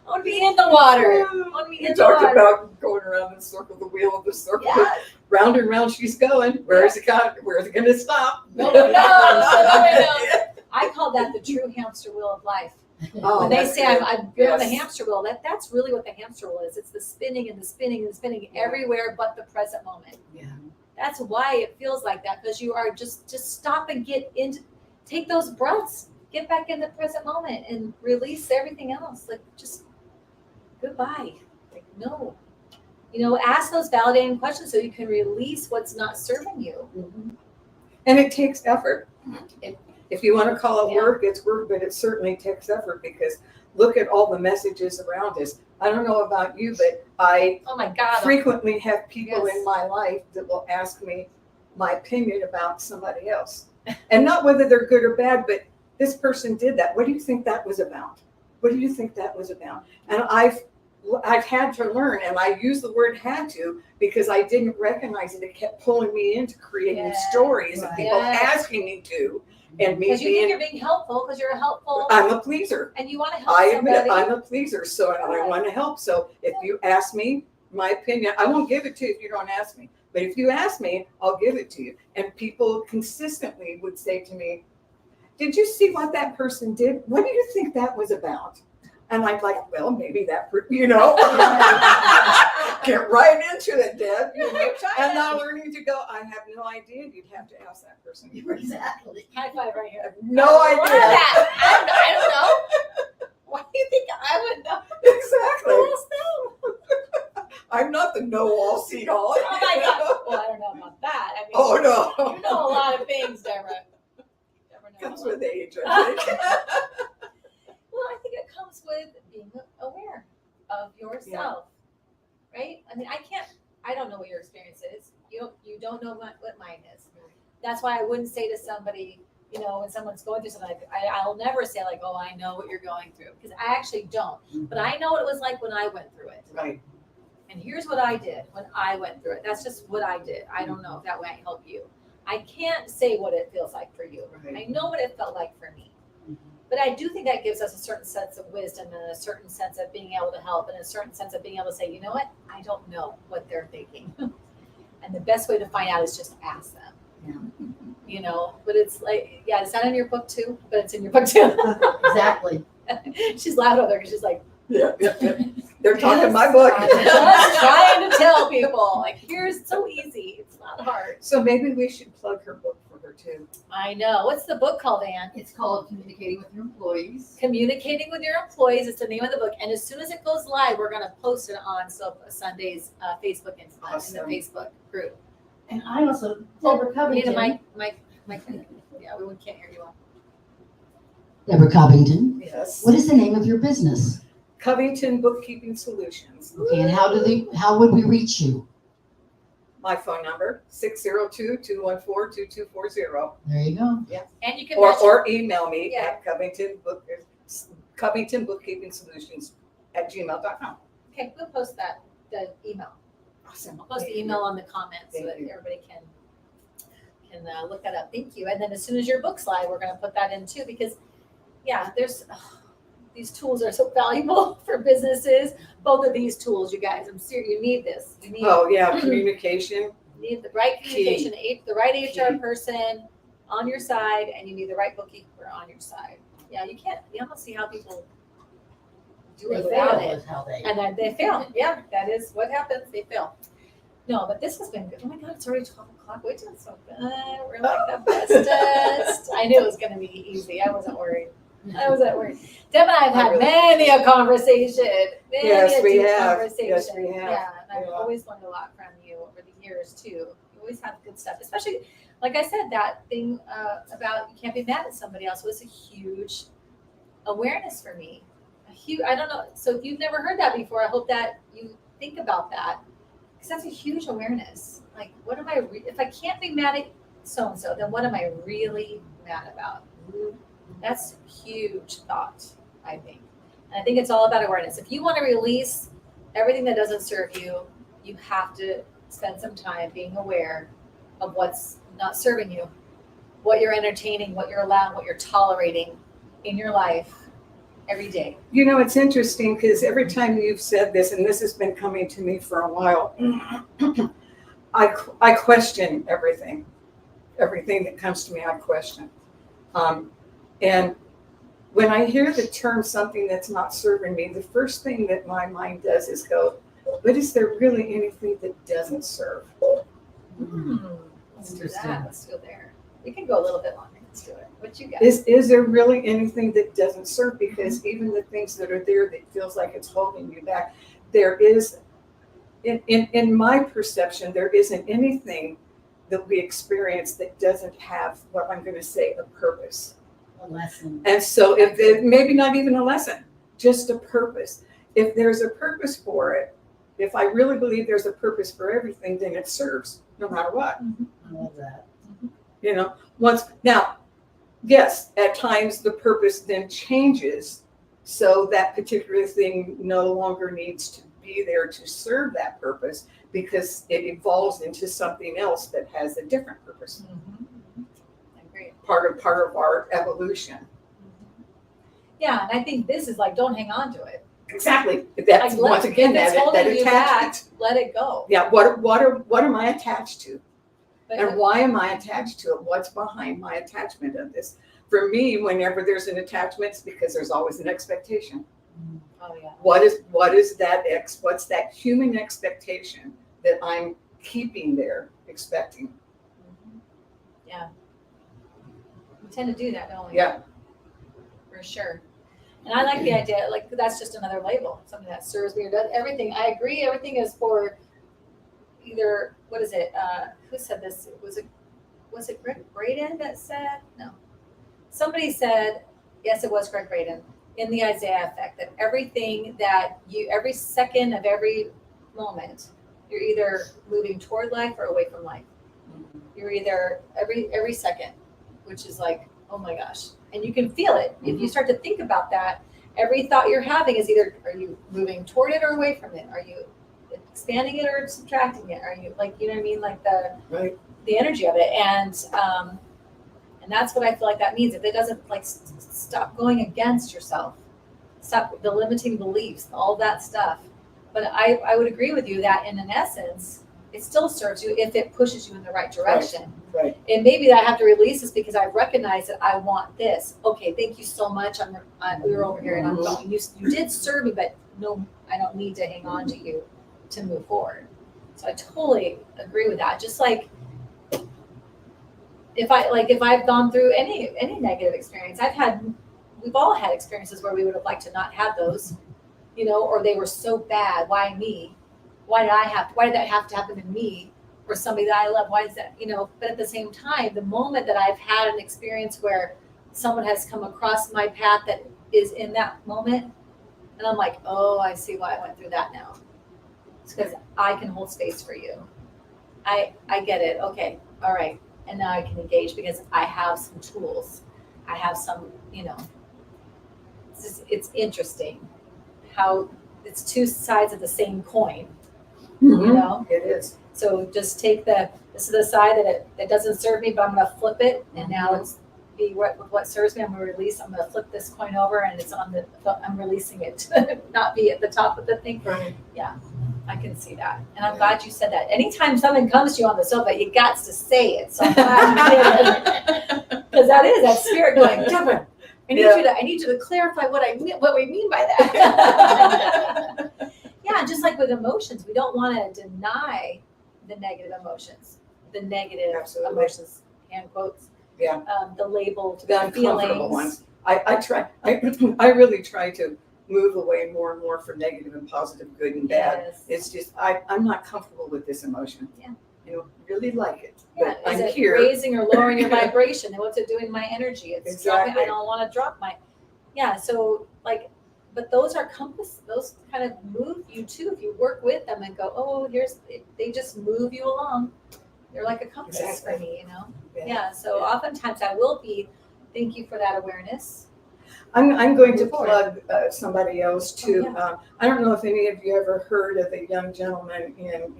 I want to be in the water. I want to be You in the talked water. about going around the circle, the wheel of the circle. Yeah. Round and round she's going. Where's it going to stop? No one knows. No one knows. I call that the true hamster wheel of life. Oh, When they that's say good. I've been on the Yes. hamster wheel, that's really what the hamster wheel is. It's the spinning and the spinning and the spinning everywhere but the present moment. Yeah. That's why it feels like that, because you are just stop and take those breaths, get back in the present moment and release everything else. Like, just goodbye. Like, no, ask those validating questions so you can release what's not serving you. And it takes effort. If you want to call it Yeah. work, it's work, but it certainly takes effort because look at all the messages around us. I don't know about you, but I Oh my God. frequently have people Yes. in my life that will ask me my opinion about somebody else. And not whether they're good or bad, but this person did that. What do you think that was about? What do you think that was about? And I've had to learn, and I use the word had to because I didn't recognize it. It kept pulling me into creating Yes, stories and right. people Yes. asking me to, and me Because you think being, you're being helpful because you're a helpful I'm a pleaser. and you want to help I somebody. admit I'm a pleaser, so I want to help. So if you ask me my opinion, I won't give it to you if you don't ask me. But if you ask me, I'll give it to you. And people consistently would say to me, did you see what that person did? What do you think that was about? And I'm like, well, maybe that, get right into it, Deb. And now learning to go, I have no idea. You'd have to ask that person. Exactly. High five right here. No What is idea. that? I don't know. Why do you think I would know? Exactly. Who else knows? I'm not the know-all, see-all. Oh my God. Well, I don't know about that. I mean, Oh, no. you know a lot of things, Deborah. Never know. Comes with age, I think. Well, I think it comes with being aware of yourself, right? I mean, I don't know what your experience is. You don't know what mine is. That's why I wouldn't say to somebody, when someone's going through something, I'll never say like, oh, I know what you're going through, because I actually don't. But I know what it was like when I went through it. Right. And here's what I did when I went through it. That's just what I did. I don't know if that might help you. I can't say what it feels like for you. Right. I know what it felt like for me. But I do think that gives us a certain sense of wisdom and a certain sense of being able to help and a certain sense of being able to say, you know what? I don't know what they're thinking. And the best way to find out is just ask them. But it's like, it's not in your book too, but it's in your book too. Exactly. She's loud over there because she's like, Yeah. They're talking my book. I'm just trying to tell people, like, here's so easy. It's not hard. So maybe we should plug her book for her too. I know. What's the book called, Anne? It's called Communicating with Your Employees. Communicating with Your Employees. It's the name of the book. And as soon as it goes live, we're going to post it on Sunday's Facebook in the Awesome. Facebook group. And I also, Deborah Need a Covington. mic. Yeah, we can't hear you all. Deborah Covington, Yes. what is the name of your business? Covington Bookkeeping Solutions. Okay, and how would we reach you? My phone number, 602-214-2240. There you go. And you can mention, Or email me Yeah. at Covington Bookkeeping Solutions @gmail.com. okay, we'll post the email. Awesome. I'll post the email on the comments so Thank that you. everybody can look that up. Thank you. And then as soon as your book's live, we're going to put that in too, because there's these tools are so valuable for businesses. Both of these tools, you guys, I'm serious. You need this. You need, Oh, yeah, communication. you need the right communication, the right HR Key. person on your side, and you need the right bookkeeper on your side. Yeah, you don't see how people do They it without fail it. is how they. And then they fail. Yeah, that is what happens. They fail. No, but this has been good. Oh my God, it's already 12 o'clock. We're doing so good. We're like the bestest. I knew it was going to be easy. I wasn't worried. Deb and I have had many a conversation. Yes, we deep have. conversation. Yes, we have. Yeah, and I've Yeah. always learned a lot from you over the years too. You always have good stuff, especially like I said, that thing about you can't be mad at somebody else was a huge awareness for me. I don't know. So if you've never heard that before, I hope that you think about that, because that's a huge awareness. Like, what am I? If I can't be mad at so and so, then what am I really mad about? That's a huge thought, I think. And I think it's all about awareness. If you want to release everything that doesn't serve you, you have to spend some time being aware of what's not serving you, what you're entertaining, what you're allowing, what you're tolerating in your life every day. It's interesting because every time you've said this, and this has been coming to me for a while, I question everything. Everything that comes to me, I question. And when I hear the term something that's not serving me, the first thing that my mind does is go, but is there really anything that doesn't serve? Let's do that. Let's go there. We can go a little bit longer. Let's do it. What you got? Is there really anything that doesn't serve? Because even the things that are there that feels like it's holding you back, there is in my perception, there isn't anything that we experience that doesn't have what I'm going to say, a purpose. A lesson. And so if it, maybe not even a lesson, just a purpose. If there's a purpose for it, if I really believe there's a purpose for everything, then it serves no matter what. I love that. You know, now, yes, at times the purpose then changes, so that particular thing no longer needs to be there to serve that purpose because it evolves into something else that has a different purpose. I agree. Part of our evolution. Yeah, and I think this is like, don't hang on to it. Exactly. That's Like, once again if it's that holding you back, attachment. let it go. Yeah. What am I attached to? But And why am I attached to it? What's behind my attachment of this? For me, whenever there's an attachment, it's because there's always an expectation. oh yeah. What's that human expectation that I'm keeping there, expecting? Yeah. We tend to do that, don't we? Yeah. For sure. And I like the idea, like that's just another label, something that serves me or does everything. I agree, everything is for either, what is it? Who said this? Was it Greg Braden that said? No. Somebody said, yes, it was Greg Braden, in the Isaiah effect, that everything that every second of every moment, you're either moving toward life or away from life. You're either every second, which is like, oh my gosh. And you can feel it. If you start to think about that, every thought you're having is either, are you moving toward it or away from it? Are you expanding it or subtracting it? Are you like, you know what I mean? Like the energy of it. And that's what I feel like that means. If it doesn't like stop going against yourself, stop the limiting beliefs, all that stuff. But I would agree with you that in an essence, it still serves you if it pushes you in the right direction. Right. And maybe I have to release this because I recognize that I want this. Okay, thank you so much. We were over here and I'm going. You did serve me, but no, I don't need to hang on to you to move forward. So I totally agree with that. Just like if I've gone through any negative experience, we've all had experiences where we would have liked to not have those, you know, or they were so bad. Why me? Why did that have to happen to me or somebody that I love? Why is that, you know? But at the same time, the moment that I've had an experience where someone has come across my path that is in that moment, and I'm like, oh, I see why I went through that now. It's because I can hold space for you. I get it. Okay. All right. And now I can engage because I have some tools. I have some, you know, it's interesting how it's two sides of the same coin. You know, it is. So just take this is the side that it doesn't serve me, but I'm going to flip it, and now it's be what serves me. I'm going to release. I'm going to flip this coin over, and it's I'm releasing it to not be at the top of the thing. Right. Yeah, I can see that, and I'm glad you said that. Anytime something comes to you on the sofa, you got to say it. So I'm glad you did, because that spirit going, Deborah, I need you to clarify what we mean by that. Yeah, just like with emotions, we don't want to deny the negative emotions, Absolutely. emotions, hand quotes. Yeah. The label, The uncomfortable ones. I really try to move away more and more from negative and positive, good and bad. Yes. It's just I'm not comfortable with this emotion. Yeah. You know, really like it. Yeah, But is I'm it here. raising or lowering your vibration? And what's it doing to my energy? It's dropping. Exactly. I don't want to drop my. Yeah. So like, but those are compass. Those kind of move you too. If you work with them and go, oh, they just move you along. They're like a compass Exactly. for me, you know. Yeah. Yeah. So oftentimes I will be. Thank you for that awareness. I'm going to Move forward. plug somebody else too. yeah. I don't know if any of you ever heard of a young gentleman in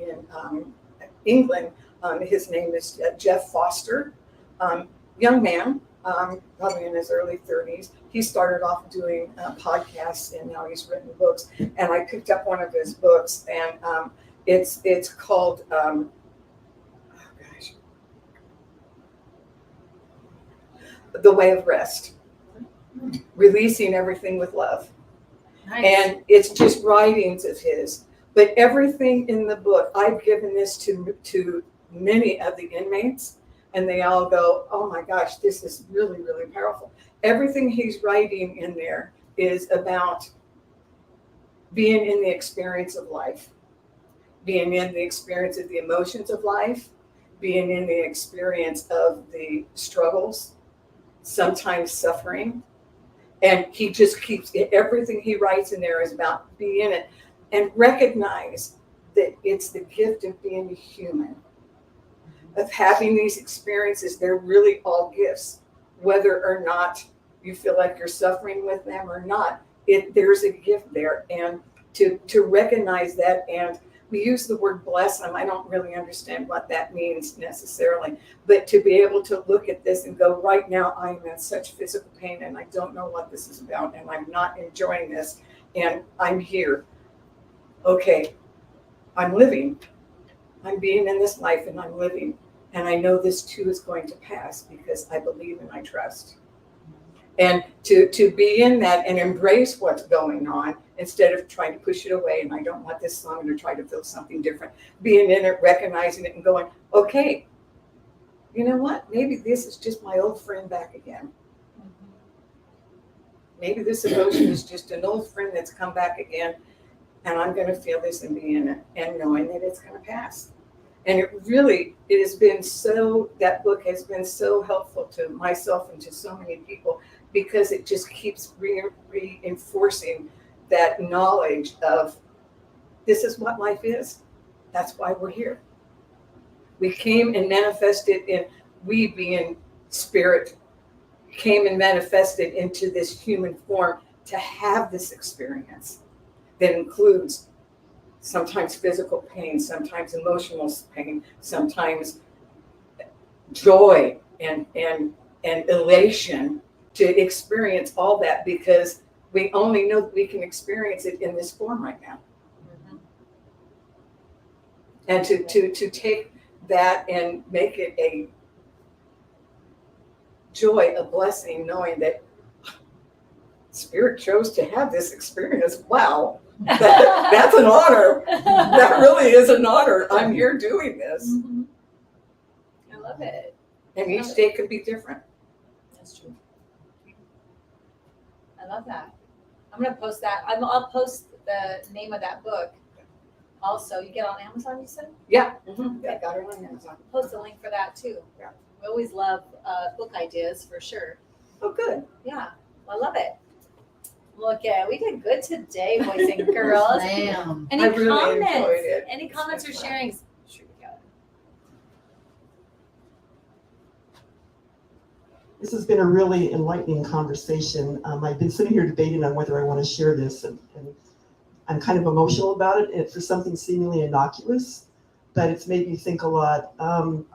England. His name is Jeff Foster. Young man, probably in his early 30s. He started off doing podcasts and now he's written books. And I picked up one of his books and it's called, The Way of Rest. Releasing everything with love. Nice. And it's just writings of his. But everything in the book, I've given this to many of the inmates, and they all go, oh my gosh, this is really, really powerful. Everything he's writing in there is about being in the experience of life. being in the experience of the emotions of life, being in the experience of the struggles, sometimes suffering. And he just keeps, everything he writes in there is about being in it, and recognize that it's the gift of being a human, of having these experiences. They're really all gifts, whether or not you feel like you're suffering with them or not. There's a gift there, and to recognize that. And we use the word bless them. I don't really understand what that means necessarily, but to be able to look at this and go, right now I'm in such physical pain and I don't know what this is about, and I'm not enjoying this, and I'm here. Okay, I'm living. I'm being in this life and I'm living. And I know this too is going to pass because I believe and I trust. And to be in that and embrace what's going on instead of trying to push it away, and I don't want this, so I'm going to try to feel something different. Being in it, recognizing it, and going, okay, you know what? Maybe this is just my old friend back again. Maybe this emotion is just an old friend that's come back again, and I'm going to feel this and be in it, and knowing that it's going to pass. And it has been so, that book has been so helpful to myself and to so many people, because it just keeps reinforcing that knowledge of this is what life is. That's why we're here. We came and manifested in, we being spirit, came and manifested into this human form to have this experience that includes sometimes physical pain, sometimes emotional pain, sometimes joy and elation, to experience all that, because we only know that we can experience it in this form right now. And to take that and make it a joy, a blessing, knowing that Spirit chose to have this experience. Wow. That's an honor. That really is an honor. I'm here doing this. I love it. And each day could be different. That's true. I love that. I'm going to post that. I'll post the name of that book. Also, you get on Amazon, you said? Yeah. Yeah, got it on Amazon. Post a link for that too. Yeah. We always love book ideas for sure. Oh, good. Yeah, I love it. Look at, we did good today, boys and girls. Ma'am. Any I really comments? enjoyed it. Any comments or It's fun. sharings? Shoot, we got it. This has been a really enlightening conversation. I've been sitting here debating on whether I want to share this, and I'm kind of emotional about it, and for something seemingly innocuous, but it's made me think a lot.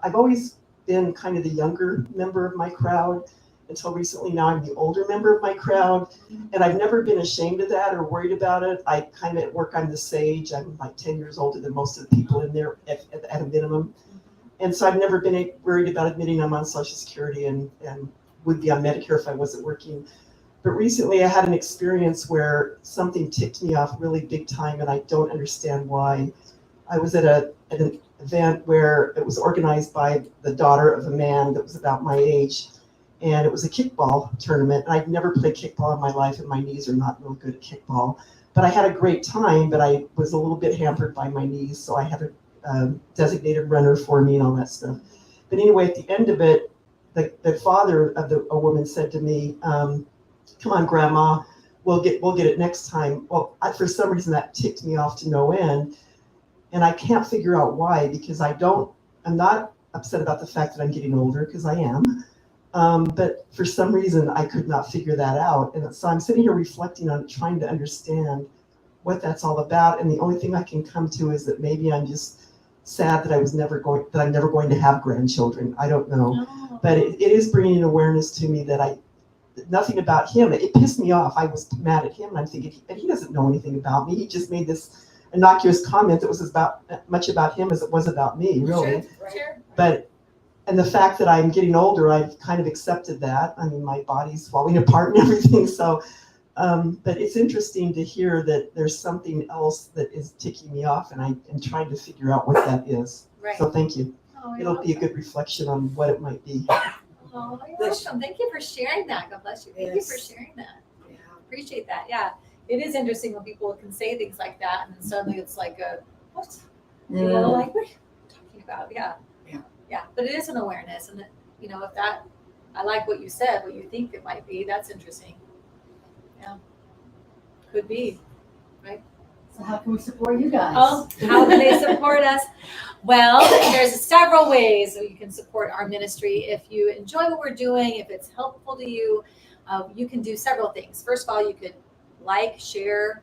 I've always been kind of the younger member of my crowd until recently. Now I'm the older member of my crowd, and I've never been ashamed of that or worried about it. I kind of at work, I'm the sage. I'm like 10 years older than most of the people in there at a minimum. And so I've never been worried about admitting I'm on Social Security and would be on Medicare if I wasn't working. But recently I had an experience where something ticked me off really big time, and I don't understand why. I was at an event where it was organized by the daughter of a man that was about my age, and it was a kickball tournament. And I'd never played kickball in my life, and my knees are not real good at kickball. But I had a great time, but I was a little bit hampered by my knees, so I had a designated runner for me and all that stuff. But anyway, at the end of it, the father of a woman said to me, "Come on, Grandma, we'll get it next time." Well, for some reason that ticked me off to no end, and I can't figure out why, because I'm not upset about the fact that I'm getting older, because I am, but for some reason I could not figure that out, and so I'm sitting here reflecting on trying to understand what that's all about, and the only thing I can come to is that maybe I'm just sad that I'm never going to have grandchildren. I don't know, but it is bringing awareness to me that nothing about him. It pissed me off. I was mad at him, and I'm thinking, he doesn't know anything about me. He just made this innocuous comment that was as much about him as it was about me, really. Sure. And the fact that I'm getting older, I've kind of accepted that. I mean, my body's falling apart and everything. So, but it's interesting to hear that there's something else that is ticking me off, and I'm trying to figure out what that is. Right. So thank you. Oh, you're It'll be a welcome. good reflection on what it might be. Oh, you're welcome. Thank you for sharing that. God bless you. Thank you for Yes. sharing that. Yeah. Appreciate that. Yeah. It is interesting when people can say things like that, and then suddenly it's like what? People are like, what are you talking about? Yeah. Yeah. Yeah. But it is an awareness. And, if that, I like what you said, what you think it might be, that's interesting. Yeah. Could be. So how can we support you guys? Oh, how can they support us? Well, there's several ways that you can support our ministry. If you enjoy what we're doing, if it's helpful to you, you can do several things. First of all, you could share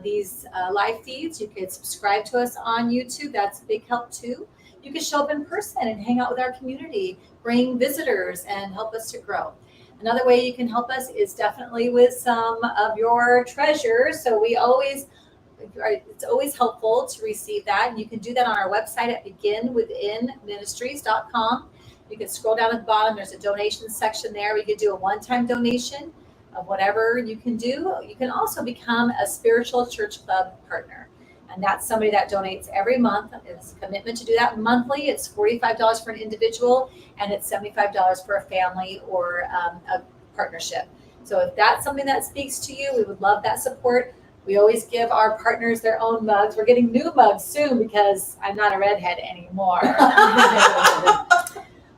these live feeds. You could subscribe to us on YouTube. That's a big help too. You could show up in person and hang out with our community, bring visitors, and help us to grow. Another way you can help us is definitely with some of your treasures. So it's always helpful to receive that. And you can do that on our website at beginwithinministries.com. You can scroll down at the bottom. There's a donation section there. We could do a one-time donation of whatever you can do. You can also become a spiritual church club partner. And that's somebody that donates every month. It's a commitment to do that monthly. It's $45 for an individual, and it's $75 for a family or a partnership. So if that's something that speaks to you, we would love that support. We always give our partners their own mugs. We're getting new mugs soon because I'm not a redhead anymore.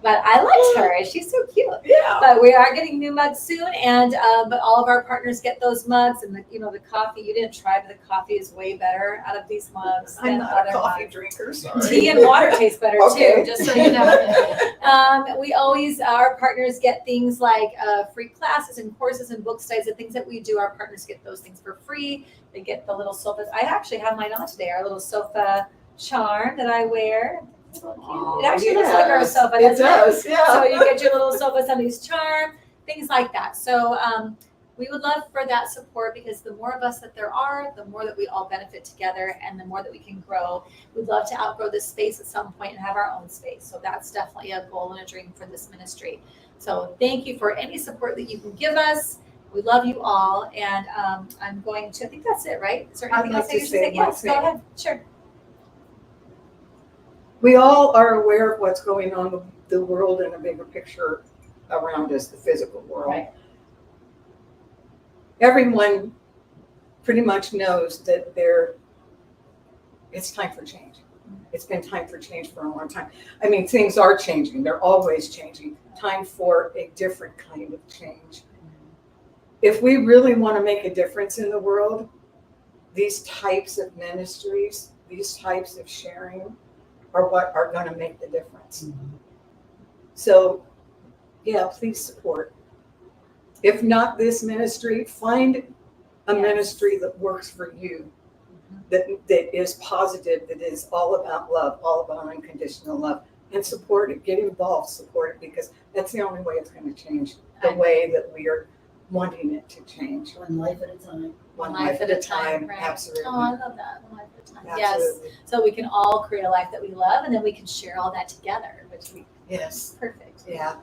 But I liked her. She's so cute. Yeah. But we are getting new mugs soon, and but all of our partners get those mugs, and the coffee. You didn't try, but the coffee is way better out of these mugs I'm than not other a coffee mugs. drinker, sorry. Tea and water taste better Okay. too, just so you know. We always, our partners get things like free classes and courses and book studies, the things that we do. Our partners get those things for free. They get the little sofas. I actually have mine on today, our little sofa charm that I wear. It's so cute. It actually looks like our sofa, It doesn't it? does, yeah. So you get your little sofa Sundays charm, things like that. So we would love for that support, because the more of us that there are, the more that we all benefit together, and the more that we can grow. We'd love to outgrow this space at some point and have our own space. So that's definitely a goal and a dream for this ministry. So thank you for any support that you can give us. We love you all. And I'm going to, I think that's it, right? Is there anything I'd else like that you to should say say? one Yes, thing. go ahead. Sure. We all are aware of what's going on with the world in a bigger picture around us, the physical world. Right. Everyone pretty much knows that it's time for change. It's been time for change for a long time. I mean, things are changing. They're always changing. Time for a different kind of change. If we really want to make a difference in the world, these types of ministries, these types of sharing are what are going to make the difference. So, yeah, please support. If not this ministry, find a ministry that works for you, that is positive, that is all about love, all about unconditional love, and support it. Get involved, support it, because that's the only way it's going to change the way that we are wanting it to change. One life at a time. One life at a time. right. Absolutely. Oh, I love that. One life at a time. Yes. Absolutely. So we can all create a life that we love, and then we can share all that together, which we Yes. perfect. Yeah.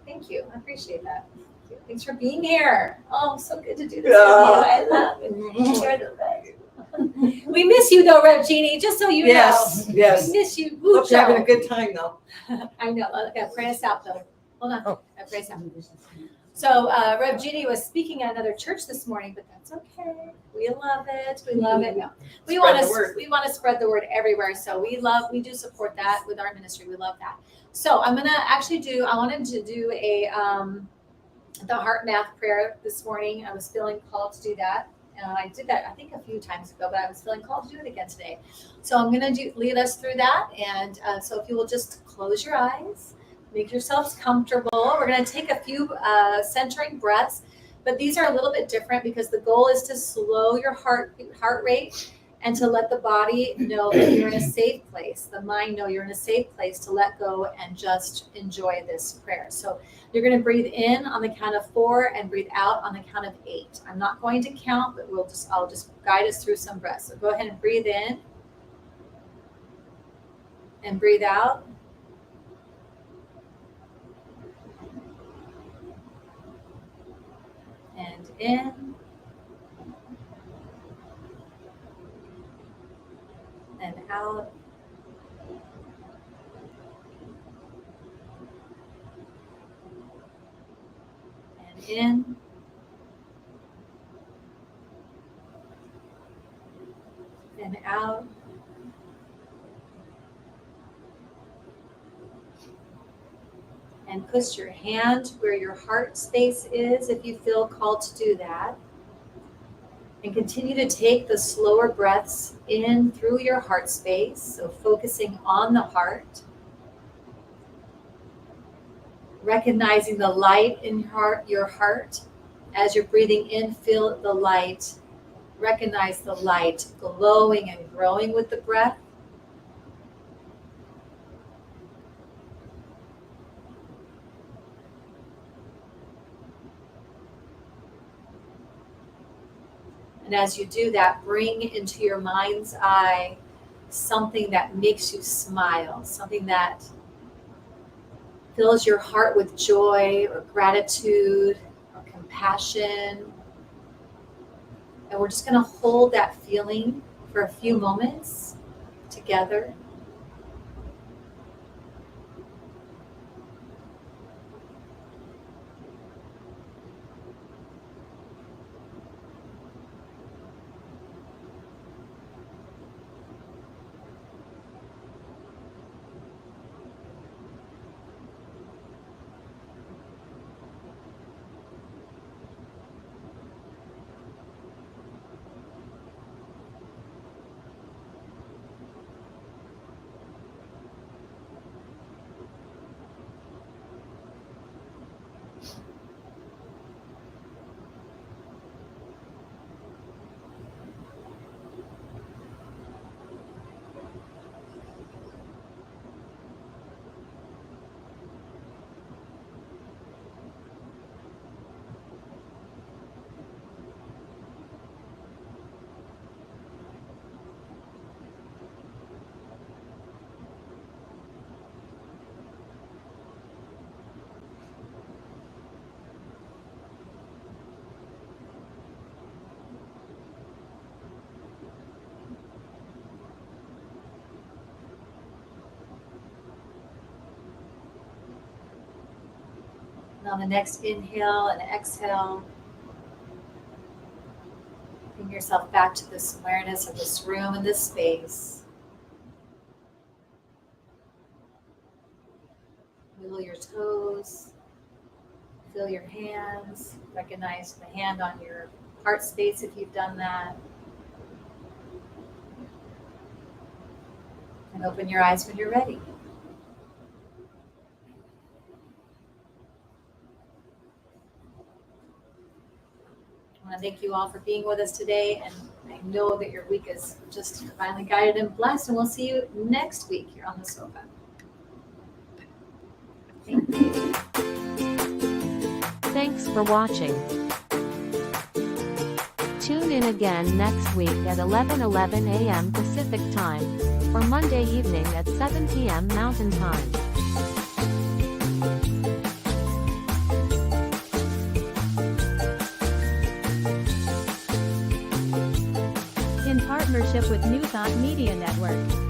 Thank you. I appreciate that. Thank you. Thanks for being here. Oh, so good to do this Yeah. with you. I love it. You're the best. We miss you though, Rev Jeannie, just so you Yes. know. Yes. We miss you. Hope you're having a Mucho. good time though. I know. Okay, pray us out though. Hold on. Oh. Pray us out. So Rev Jeannie was speaking at another church this morning, but that's okay. We love it. We love it. No, we Spread want the word. to spread the word everywhere. So we do support that with our ministry. We love that. So I wanted to do the heart math prayer this morning. I was feeling called to do that. I did that, I think, a few times ago, but I was feeling called to do it again today. So I'm going to lead us through that. And so if you will just close your eyes, make yourselves comfortable. We're going to take a few centering breaths, but these are a little bit different because the goal is to slow your heart rate and to let the body know that you're in a safe place, the mind know you're in a safe place to let go and just enjoy this prayer. So you're going to breathe in on the count of 4 and breathe out on the count of 8. I'm not going to count, but I'll just guide us through some breaths. So go ahead and breathe in and breathe out. And in and out. And in. And out. and push your hand where your heart space is if you feel called to do that. And continue to take the slower breaths in through your heart space, so focusing on the heart. Recognizing the light in your heart. As you're breathing in, feel the light. Recognize the light glowing and growing with the breath. And as you do that, bring into your mind's eye something that makes you smile, something that fills your heart with joy or gratitude or compassion. And we're just going to hold that feeling for a few moments together. And on the next inhale and exhale, bring yourself back to this awareness of this room and this space. Wiggle your toes, feel your hands, recognize the hand on your heart space if you've done that. And open your eyes when you're ready. I want to thank you all for being with us today, and I know that your week is just divinely guided and blessed, and we'll see you next week here on the sofa. Thank you. Thanks for watching. Tune in again next week at 11:11 a.m. Pacific Time, or Monday evening at 7 p.m. Mountain Time. In partnership with New Thought Media Network.